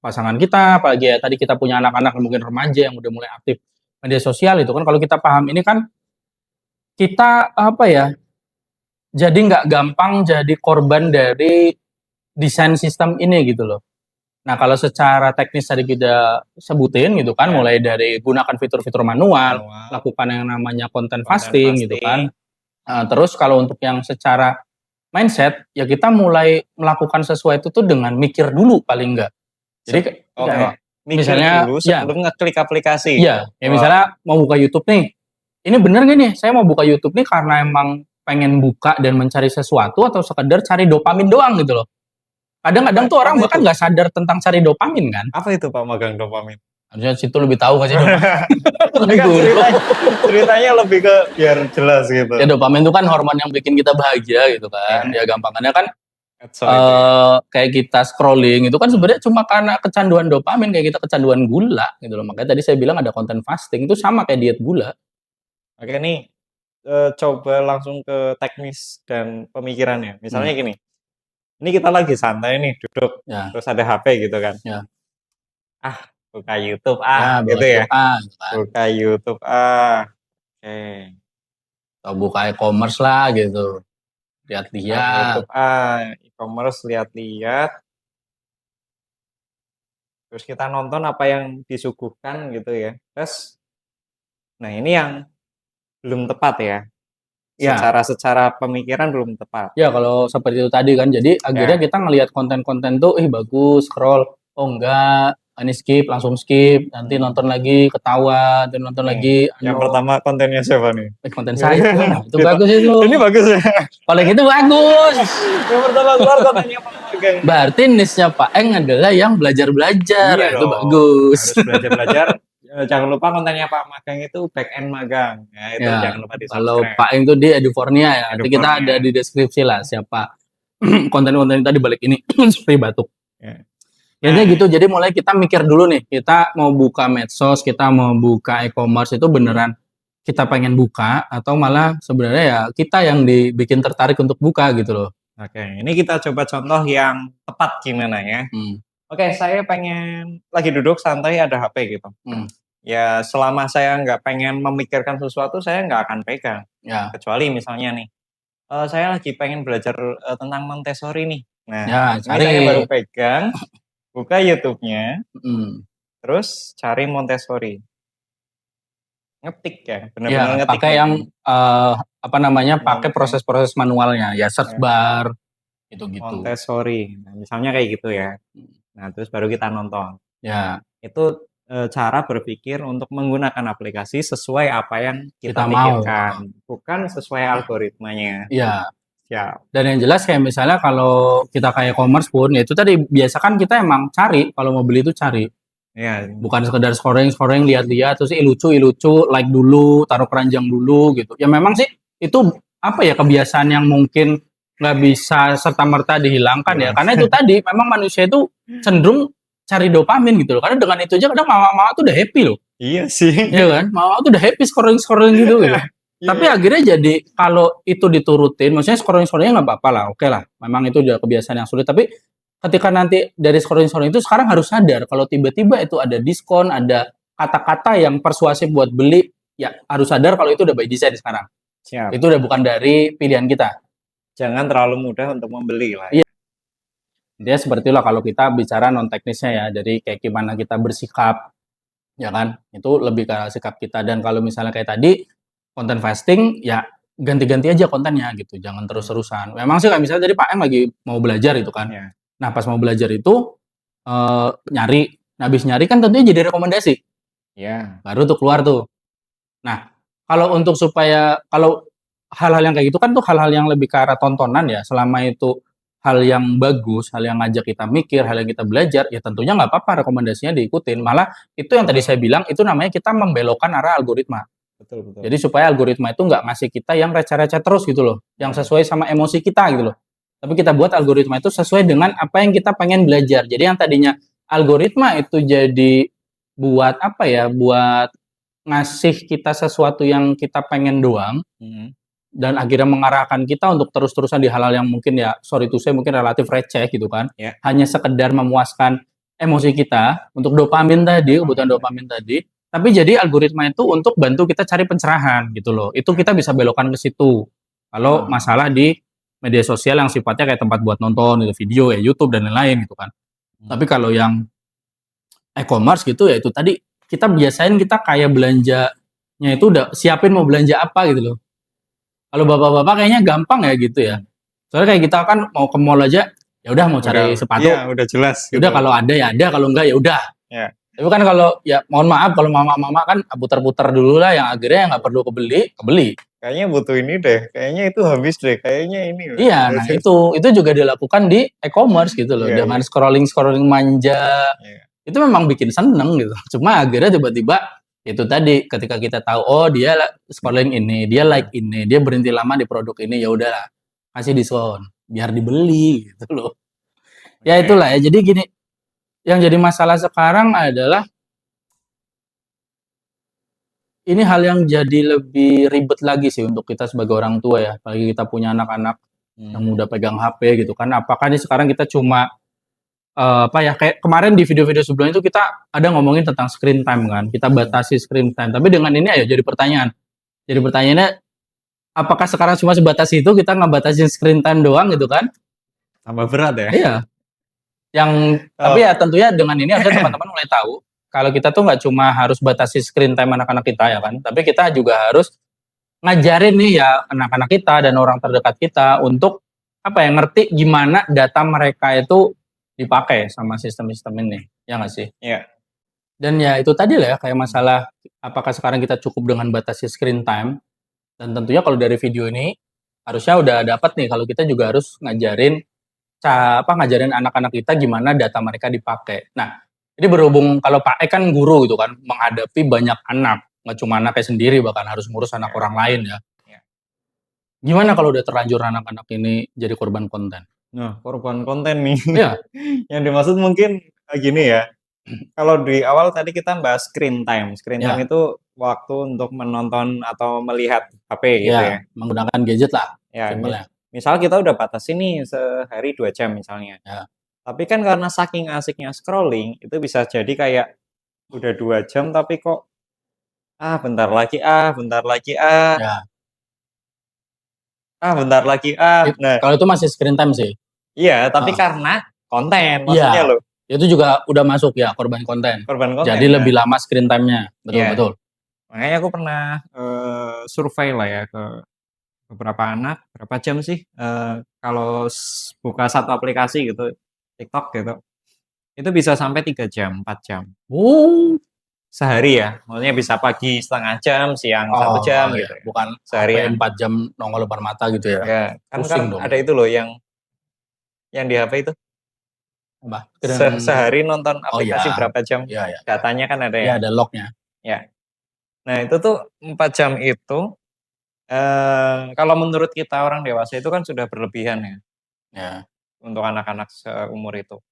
A: pasangan kita, apalagi ya tadi kita punya anak-anak mungkin remaja yang udah mulai aktif media sosial itu kan kalau kita paham ini kan kita jadi nggak gampang jadi korban dari desain sistem ini gitu loh. Nah, kalau secara teknis tadi kita sebutin gitu kan, mulai dari gunakan fitur-fitur manual, lakukan yang namanya content fasting gitu kan. Terus kalau untuk yang secara mindset, ya kita mulai melakukan sesuatu itu dengan mikir dulu paling enggak. Jadi
B: misalnya dulu sebelum ngeklik aplikasi.
A: Iya, ya misalnya mau buka YouTube nih. Ini bener nggak nih? Saya mau buka YouTube nih karena emang pengen buka dan mencari sesuatu atau sekedar cari dopamin doang gitu loh. Kadang-kadang tuh orang bahkan nggak sadar tentang cari dopamin kan.
B: Apa itu Pak Magang dopamin?
A: Harusnya situ lebih tahu nggak sih dopamin?
B: ceritanya lebih ke biar jelas gitu.
A: Ya dopamin itu kan hormon yang bikin kita bahagia gitu kan. Ya gampangannya kan kayak kita scrolling itu kan sebenarnya cuma karena kecanduan dopamin, kayak kita kecanduan gula gitu loh. Makanya tadi saya bilang ada konten fasting itu sama kayak diet gula.
B: Oke nih, coba langsung ke teknis dan pemikirannya. Misalnya gini, ini kita lagi santai nih duduk, terus ada HP gitu kan. Buka YouTube gitu ya. Buka YouTube oke.
A: Atau buka e-commerce lah gitu. Lihat-lihat.
B: YouTube e-commerce lihat-lihat. Terus kita nonton apa yang disuguhkan gitu ya. Terus, nah ini yang belum tepat ya.
A: Ya.
B: Secara pemikiran belum tepat.
A: Ya kalau seperti itu tadi kan, jadi akhirnya kita ngelihat konten-konten tuh, bagus, scroll, oh enggak, ini skip, langsung skip, nanti nonton lagi, ketawa, dan nonton lagi.
B: Yang pertama kontennya siapa nih?
A: Konten saya, itu bagus itu.
B: Ini bagus ya?
A: Kalau yang itu bagus.
B: Yang pertama keluar kontennya Pak Magang.
A: Berarti niche-nya Pak Eng adalah yang belajar-belajar,
B: Iya
A: itu
B: dong,
A: bagus.
B: harus belajar-belajar. Jangan lupa kontennya Pak Magang itu back end magang. Ya, itu jangan lupa di-subscribe.
A: Kalau Pak Eng itu di Edufornia ya. Nanti kita ada di deskripsi lah siapa konten-konten tadi balik ini seperti batuk. Ya gitu. Jadi mulai kita mikir dulu nih, kita mau buka medsos, kita mau buka e-commerce itu beneran kita pengen buka atau malah sebenarnya ya kita yang dibikin tertarik untuk buka gitu loh.
B: Oke, ini kita coba contoh yang tepat gimana ya. Oke, saya pengen lagi duduk santai ada HP gitu. Ya selama saya nggak pengen memikirkan sesuatu, saya nggak akan pegang.
A: Ya.
B: Kecuali misalnya nih, saya lagi pengen belajar tentang Montessori nih. Nah,
A: ya,
B: ini saya baru pegang, buka YouTube-nya, terus cari Montessori. Ngetik ya, benar-benar ngetik.
A: Pakai yang pakai proses-proses manualnya, ya search bar, gitu-gitu.
B: Montessori, nah, misalnya kayak gitu ya. Nah, terus baru kita nonton.
A: Ya.
B: Itu cara berpikir untuk menggunakan aplikasi sesuai apa yang kita pikirkan, bukan sesuai algoritmanya.
A: Iya.
B: Siap.
A: Dan yang jelas kayak misalnya kalau kita kayak e-commerce pun, ya itu tadi biasa kan kita emang cari, kalau mau beli itu cari.
B: Iya.
A: Bukan sekedar scoring, lihat-lihat, terus lucu, like dulu, taruh keranjang dulu gitu. Ya memang sih itu kebiasaan yang mungkin nggak bisa serta-merta dihilangkan ya. Karena itu tadi, memang manusia itu cenderung cari dopamin gitu loh. Karena dengan itu aja kadang mama tuh udah happy loh.
B: Iya sih.
A: Iya kan? Mama tuh udah happy scrolling gitu. Tapi akhirnya jadi kalau itu diturutin, maksudnya scrolling-scrollingnya nggak apa-apa lah, oke lah. Memang itu udah kebiasaan yang sulit. Tapi ketika nanti dari scrolling itu sekarang harus sadar kalau tiba-tiba itu ada diskon, ada kata-kata yang persuasif buat beli, ya harus sadar kalau itu udah by design sekarang.
B: Siap.
A: Itu udah bukan dari pilihan kita.
B: Jangan terlalu mudah untuk membeli lah.
A: Iya. Dia seperti itulah kalau kita bicara non teknisnya ya. Jadi kayak gimana kita bersikap, ya kan? Itu lebih ke sikap kita. Dan kalau misalnya kayak tadi konten fasting, ya ganti-ganti aja kontennya gitu. Jangan terus-terusan. Memang sih kayak misalnya tadi Pak M lagi mau belajar itu kan.
B: Ya.
A: Nah pas mau belajar itu nyari. Nah habis nyari kan tentunya jadi rekomendasi.
B: Ya.
A: Baru tuh keluar tuh. Nah kalau untuk supaya kalau hal-hal yang kayak gitu kan tuh hal-hal yang lebih ke arah tontonan ya. Selama itu hal yang bagus, hal yang ngajak kita mikir, hal yang kita belajar, ya tentunya nggak apa-apa rekomendasinya diikutin. Malah itu yang tadi saya bilang, itu namanya kita membelokkan arah algoritma.
B: Betul.
A: Jadi supaya algoritma itu nggak ngasih kita yang receh-receh terus gitu loh, yang sesuai sama emosi kita gitu loh. Tapi kita buat algoritma itu sesuai dengan apa yang kita pengen belajar. Jadi yang tadinya algoritma itu jadi buat buat ngasih kita sesuatu yang kita pengen doang, dan akhirnya mengarahkan kita untuk terus-terusan di hal-hal yang mungkin ya, sorry to say, mungkin relatif receh gitu kan.
B: Yeah.
A: Hanya sekedar memuaskan emosi kita untuk dopamin tadi, kebutuhan dopamin tadi. Tapi jadi algoritma itu untuk bantu kita cari pencerahan gitu loh. Itu kita bisa belokkan ke situ. Kalau masalah di media sosial yang sifatnya kayak tempat buat nonton, gitu, video ya, YouTube dan lain-lain gitu kan. Tapi kalau yang e-commerce gitu ya itu tadi, kita biasain kita kayak belanjanya itu udah siapin mau belanja apa gitu loh. Kalau bapak-bapak kayaknya gampang ya gitu ya. Soalnya kayak kita kan mau ke mall aja, ya udah mau cari sepatu.
B: Iya, udah jelas.
A: Udah gitu. Kalau ada ya ada, kalau enggak ya udah.
B: Ya.
A: Tapi kan kalau ya mohon maaf kalau mama-mama kan putar-putar dulu lah yang akhirnya nggak perlu kebeli.
B: Kayaknya butuh ini deh, kayaknya itu habis deh, kayaknya ini.
A: Iya, nah itu juga dilakukan di e-commerce gitu loh. Dengan scrolling manja. Itu memang bikin seneng gitu. Cuma akhirnya tiba-tiba itu tadi ketika kita tahu oh dia scrolling ini, dia like ini, dia berhenti lama di produk ini, ya udahlah kasih diskon biar dibeli gitu loh. Ya itulah ya. Jadi gini, yang jadi masalah sekarang adalah ini hal yang jadi lebih ribet lagi sih untuk kita sebagai orang tua ya, apalagi kita punya anak-anak yang udah pegang HP gitu kan. Apakah nih sekarang kita cuma kayak kemarin di video-video sebelumnya itu kita ada ngomongin tentang screen time kan, kita batasi screen time. Tapi dengan ini ayo jadi pertanyaan. Jadi pertanyaannya, apakah sekarang cuma sebatas itu kita ngebatasin screen time doang gitu kan?
B: Tambah berat ya?
A: Iya. Tapi ya tentunya dengan ini harusnya teman-teman mulai tahu kalau kita tuh nggak cuma harus batasi screen time anak-anak kita ya kan, tapi kita juga harus ngajarin nih ya anak-anak kita dan orang terdekat kita untuk ngerti gimana data mereka itu dipakai sama sistem-sistem ini, ya nggak sih?
B: Iya.
A: Dan ya itu tadi lah ya, kayak masalah apakah sekarang kita cukup dengan batasi screen time, dan tentunya kalau dari video ini harusnya udah dapat nih kalau kita juga harus ngajarin ngajarin anak-anak kita gimana data mereka dipakai. Nah, ini berhubung kalau Pak E kan guru gitu kan, menghadapi banyak anak, nggak cuma anaknya sendiri, bahkan harus ngurus anak orang lain ya.
B: Iya.
A: Gimana kalau udah terlanjur anak-anak ini jadi korban konten?
B: Nah, korban konten nih.
A: Iya.
B: Yang dimaksud mungkin gini ya. Kalau di awal tadi kita bahas screen time. Screen time
A: Ya.
B: itu waktu untuk menonton atau melihat HP gitu ya.
A: Menggunakan gadget lah.
B: Ya,
A: Simpelnya.
B: misal kita udah batasi nih sehari 2 jam misalnya.
A: Ya.
B: Tapi kan karena saking asiknya scrolling, itu bisa jadi kayak udah 2 jam tapi kok bentar lagi bentar lagi
A: Ya.
B: bentar lagi Nah,
A: Kalau itu masih screen time sih.
B: iya, tapi karena konten
A: Iya.
B: maksudnya loh.
A: Itu juga udah masuk ya korban konten.
B: Korban konten.
A: Jadi lebih lama screen time-nya. Betul.
B: Makanya aku pernah survei lah ya ke beberapa anak, berapa jam sih kalau buka satu aplikasi gitu, TikTok gitu, itu bisa sampai 3 jam, 4 jam. Sehari ya, maksudnya bisa pagi setengah jam, siang 1 jam
A: iya.
B: gitu ya.
A: Bukan
B: Seharian.
A: 4 jam nongol depan mata gitu ya.
B: Ya, kan
A: Pusing dong.
B: ada itu loh yang di HP itu.
A: Apa?
B: Sehari nonton aplikasi berapa jam,
A: Iya.
B: datanya kan ada ya.
A: Iya, ada lognya.
B: Ya. Nah, itu tuh 4 jam itu kalau menurut kita orang dewasa itu kan sudah berlebihan ya.
A: Ya.
B: Untuk anak-anak seumur itu.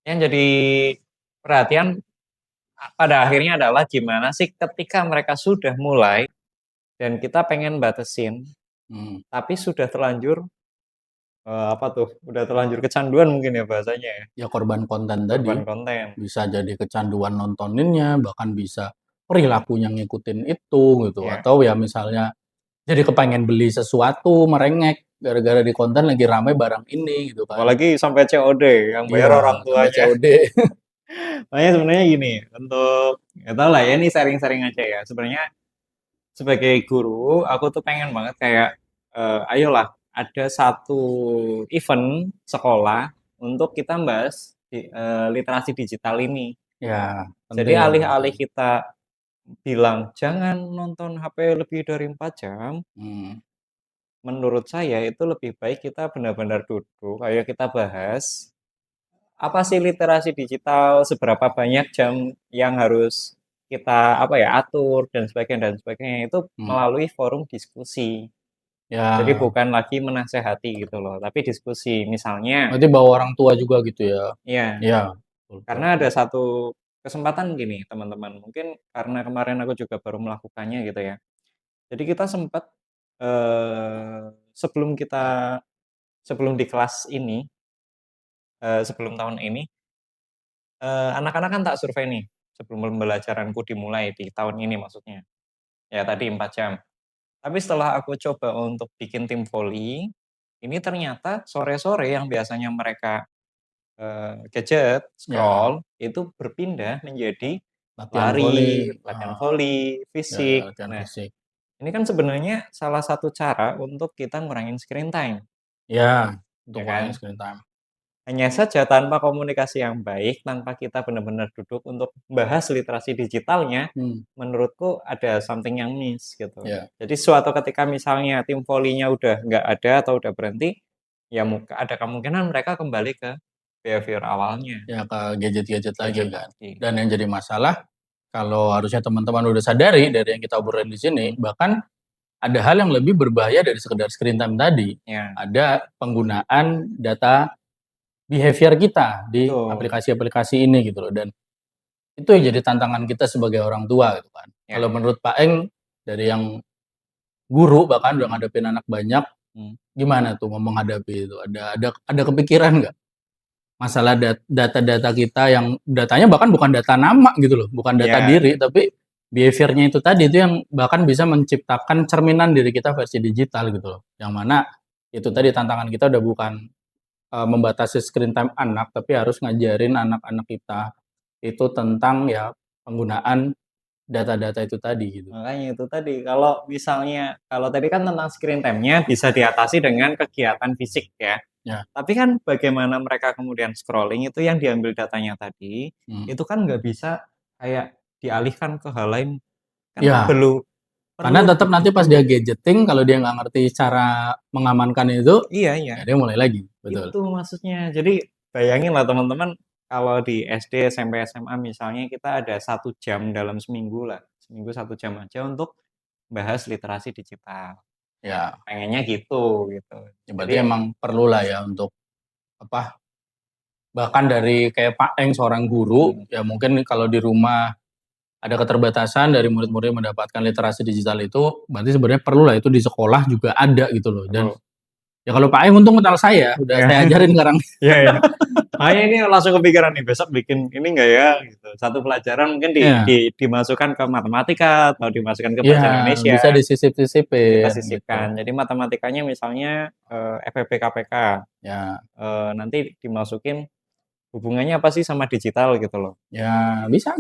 B: Yang jadi perhatian pada akhirnya adalah gimana sih ketika mereka sudah mulai dan kita pengen batasin, tapi sudah terlanjur udah terlanjur kecanduan mungkin ya bahasanya ya.
A: Ya korban konten tadi.
B: Korban konten.
A: Bisa jadi kecanduan nontoninnya, bahkan bisa perilakunya ngikutin itu gitu.
B: Iya.
A: Atau ya misalnya jadi kepengen beli sesuatu, merengek gara-gara di konten lagi ramai barang ini gitu kan.
B: Apalagi sampai COD yang bayar orang tuanya.
A: COD.
B: Makanya sebenarnya gini, untuk nggak tahu lah ya, ini sharing-sharing aja ya. Sebenarnya sebagai guru, aku tuh pengen banget kayak ayolah ada satu event sekolah untuk kita bahas literasi digital ini.
A: Ya.
B: Jadi alih-alih kita bilang jangan nonton HP lebih dari 4 jam, menurut saya itu lebih baik kita benar-benar duduk, ayo kita bahas apa sih literasi digital, seberapa banyak jam yang harus kita atur dan sebagainya itu melalui forum diskusi.
A: Ya.
B: Jadi bukan lagi menasehati gitu loh, tapi diskusi. Misalnya.
A: Berarti bawa orang tua juga gitu ya?
B: Iya.
A: Iya.
B: Karena ada satu kesempatan gini teman-teman, mungkin karena kemarin aku juga baru melakukannya gitu ya. Jadi kita sempat sebelum di kelas ini, sebelum tahun ini, anak-anak kan tak survei nih sebelum pembelajaranku dimulai di tahun ini maksudnya. Ya tadi 4 jam. Tapi setelah aku coba untuk bikin tim voli, ini ternyata sore-sore yang biasanya mereka gadget, scroll, itu berpindah menjadi latihan voli, fisik. Nah, ini kan sebenarnya salah satu cara untuk kita ngurangin screen time.
A: Ya, untuk ngurangin screen time.
B: Hanya saja tanpa komunikasi yang baik, tanpa kita benar-benar duduk untuk bahas literasi digitalnya, menurutku ada something yang miss gitu. Jadi suatu ketika misalnya tim volinya udah nggak ada atau udah berhenti, ya ada kemungkinan mereka kembali ke behavior awalnya.
A: Ya, ke gadget-gadget lagi kan. Dan yang jadi masalah, kalau harusnya teman-teman udah sadari dari yang kita obrolin di sini, bahkan ada hal yang lebih berbahaya dari sekedar screen time tadi.
B: Ya.
A: Ada penggunaan data behavior kita di aplikasi-aplikasi ini gitu loh. Dan itu yang jadi tantangan kita sebagai orang tua gitu kan. Ya. Kalau menurut Pak Eng, dari yang guru bahkan udah ngadepin anak banyak, gimana tuh mau menghadapi itu? Ada kepikiran nggak? Masalah data-data kita yang datanya bahkan bukan data nama gitu loh, bukan data diri, tapi behavior-nya itu tadi itu yang bahkan bisa menciptakan cerminan diri kita versi digital gitu loh. Yang mana itu tadi tantangan kita udah bukan membatasi screen time anak, tapi harus ngajarin anak-anak kita itu tentang ya penggunaan data-data itu tadi gitu.
B: Makanya itu tadi, kalau misalnya kalau tadi kan tentang screen time-nya bisa diatasi dengan kegiatan fisik ya.
A: Ya.
B: Tapi kan bagaimana mereka kemudian scrolling itu yang diambil datanya tadi, itu kan nggak bisa kayak dialihkan ke hal lain, kan
A: Ya,
B: perlu
A: karena tetap nanti pas
B: dulu.
A: dia gadgeting kalau dia nggak ngerti cara mengamankan itu,
B: Iya, iya.
A: ya dia mulai lagi, betul.
B: Itu maksudnya. Jadi bayangin lah teman-teman kalau di SD, SMP, SMA misalnya kita ada 1 jam dalam seminggu lah, seminggu 1 jam aja untuk bahas literasi digital.
A: Ya,
B: Pengennya gitu.
A: ya
B: Jadi
A: berarti emang perlu lah ya untuk apa? Bahkan dari kayak Pak Eng seorang guru, ya mungkin kalau di rumah ada keterbatasan dari murid-murid mendapatkan literasi digital itu, berarti sebenarnya perlu lah itu di sekolah juga ada gitu loh. Dan ya kalau Pak Eng untung kenal saya, udah
B: Ya.
A: saya ajarin sekarang.
B: Iya, iya. Makanya ini langsung kepikiran nih, besok bikin ini enggak ya gitu. Satu pelajaran mungkin
A: Iya.
B: dimasukkan ke matematika atau dimasukkan ke bahasa
A: Iya,
B: Indonesia.
A: bisa disisip-sisipin.
B: Kita
A: Gitu.
B: sisipkan. Jadi matematikanya misalnya FPP KPK.
A: Ya,
B: Nanti dimasukin hubungannya apa sih sama digital gitu loh.
A: ya bisa.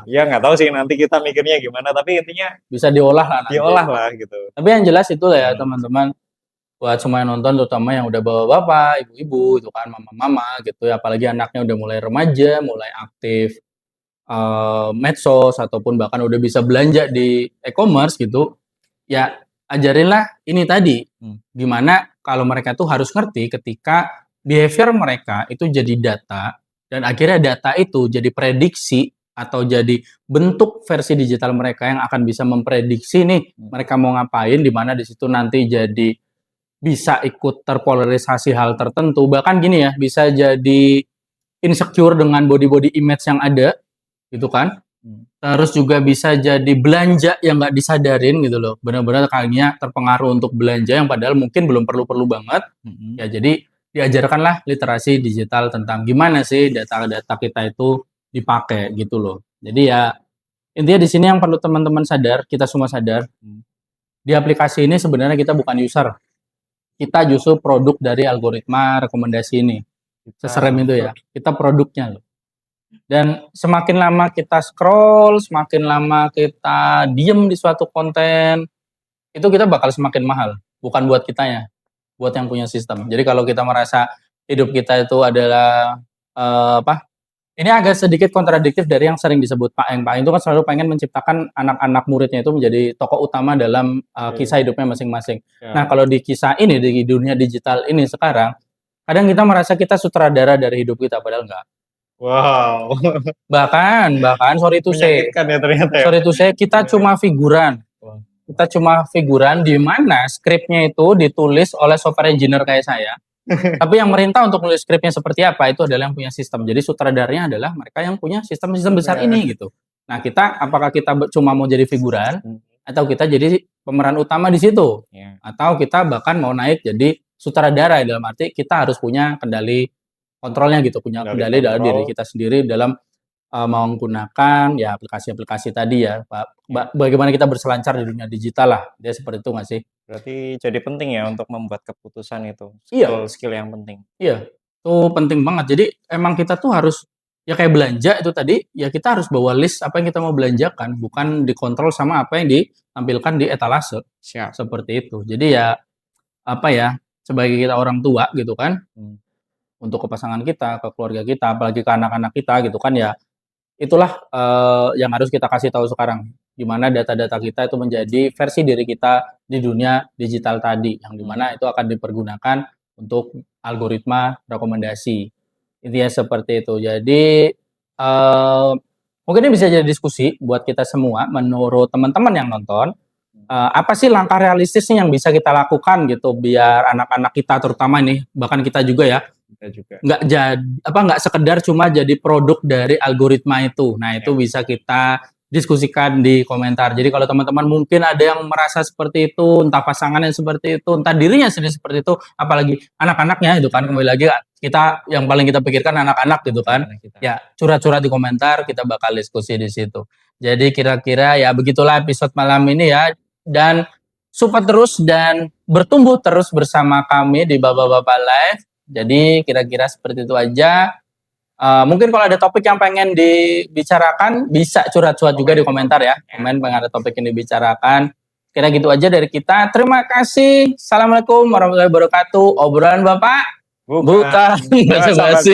B: Ya nggak tahu sih nanti kita mikirnya gimana, tapi intinya
A: Bisa diolah lah nanti.
B: diolah lah gitu.
A: Tapi yang jelas itu lah ya teman-teman, buat semua yang nonton terutama yang udah bapak-bapak, ibu-ibu itu kan, mama-mama gitu ya, apalagi anaknya udah mulai remaja, mulai aktif medsos ataupun bahkan udah bisa belanja di e-commerce gitu, ya ajarinlah ini tadi, gimana kalau mereka tuh harus ngerti ketika behavior mereka itu jadi data dan akhirnya data itu jadi prediksi atau jadi bentuk versi digital mereka yang akan bisa memprediksi nih mereka mau ngapain, di mana di situ nanti jadi bisa ikut terpolarisasi hal tertentu, bahkan gini ya, bisa jadi insecure dengan body image yang ada gitu kan. Terus juga bisa jadi belanja yang nggak disadarin gitu loh, benar-benar kayaknya terpengaruh untuk belanja yang padahal mungkin belum perlu-perlu banget. Ya jadi diajarkanlah literasi digital tentang gimana sih data-data kita itu dipakai gitu loh. Jadi ya intinya di sini yang perlu teman-teman sadar, kita semua sadar, di aplikasi ini sebenarnya kita bukan user, kita justru produk dari algoritma rekomendasi ini. Seserem itu ya, kita produknya loh. Dan semakin lama kita scroll, semakin lama kita diem di suatu konten, itu kita bakal semakin mahal. Bukan buat kitanya, buat yang punya sistem. Jadi kalau kita merasa hidup kita itu adalah ini agak sedikit kontradiktif dari yang sering disebut Pak Eng. Pak Eng itu kan selalu pengen menciptakan anak-anak muridnya itu menjadi tokoh utama dalam kisah hidupnya masing-masing. Nah kalau di kisah ini, di dunia digital ini sekarang, kadang kita merasa kita sutradara dari hidup kita, padahal enggak.
B: Wow.
A: Bahkan sorry to say,
B: Menyakitkan ya ternyata ya.
A: sorry to say, kita cuma figuran. Kita cuma figuran di mana skripnya itu ditulis oleh software engineer kayak saya. Tapi yang merintah untuk nulis skripnya seperti apa itu adalah yang punya sistem. Jadi sutradaranya adalah mereka yang punya sistem-sistem besar ini gitu. Nah kita, apakah kita cuma mau jadi figuran atau kita jadi pemeran utama di situ? Atau kita bahkan mau naik jadi sutradara, dalam arti kita harus punya kendali kontrolnya gitu, punya kendali dalam diri kita sendiri dalam menggunakan ya aplikasi-aplikasi tadi ya, bagaimana kita berselancar di dunia digital lah, dia seperti itu nggak sih?
B: Berarti jadi penting ya untuk membuat keputusan itu, skill yang penting.
A: Iya, itu penting banget. Jadi emang kita tuh harus ya kayak belanja itu tadi, ya kita harus bawa list apa yang kita mau belanjakan, bukan dikontrol sama apa yang ditampilkan di etalase. Seperti itu. Jadi ya apa ya, sebagai kita orang tua gitu kan, untuk ke pasangan kita, ke keluarga kita, apalagi ke anak-anak kita gitu kan ya, itulah yang harus kita kasih tahu sekarang, gimana data-data kita itu menjadi versi diri kita di dunia digital tadi, yang dimana itu akan dipergunakan untuk algoritma rekomendasi. Intinya seperti itu. Jadi mungkin ini bisa jadi diskusi buat kita semua, menurut teman-teman yang nonton, apa sih langkah realistis nih yang bisa kita lakukan gitu biar anak-anak kita terutama nih, bahkan kita juga ya, nggak sekedar cuma jadi produk dari algoritma itu. Nah itu bisa kita diskusikan di komentar. Jadi kalau teman-teman mungkin ada yang merasa seperti itu, entah pasangannya seperti itu, entah dirinya sendiri seperti itu, apalagi anak-anaknya itu kan, kembali lagi kita yang paling kita pikirkan anak-anak gitu kan. Ya curhat-curhat di komentar, kita bakal diskusi di situ. Jadi kira-kira ya begitulah episode malam ini ya, dan support terus dan bertumbuh terus bersama kami di Bapak-Bapak Live. Jadi kira-kira seperti itu aja. Mungkin kalau ada topik yang pengen dibicarakan, bisa curhat-curhat juga di komentar ya. Komen pengen ada topik yang dibicarakan. Kira gitu aja dari kita. Terima kasih. Assalamualaikum warahmatullahi wabarakatuh. Obrolan Bapak
B: Bukan
A: bukan basa-basi.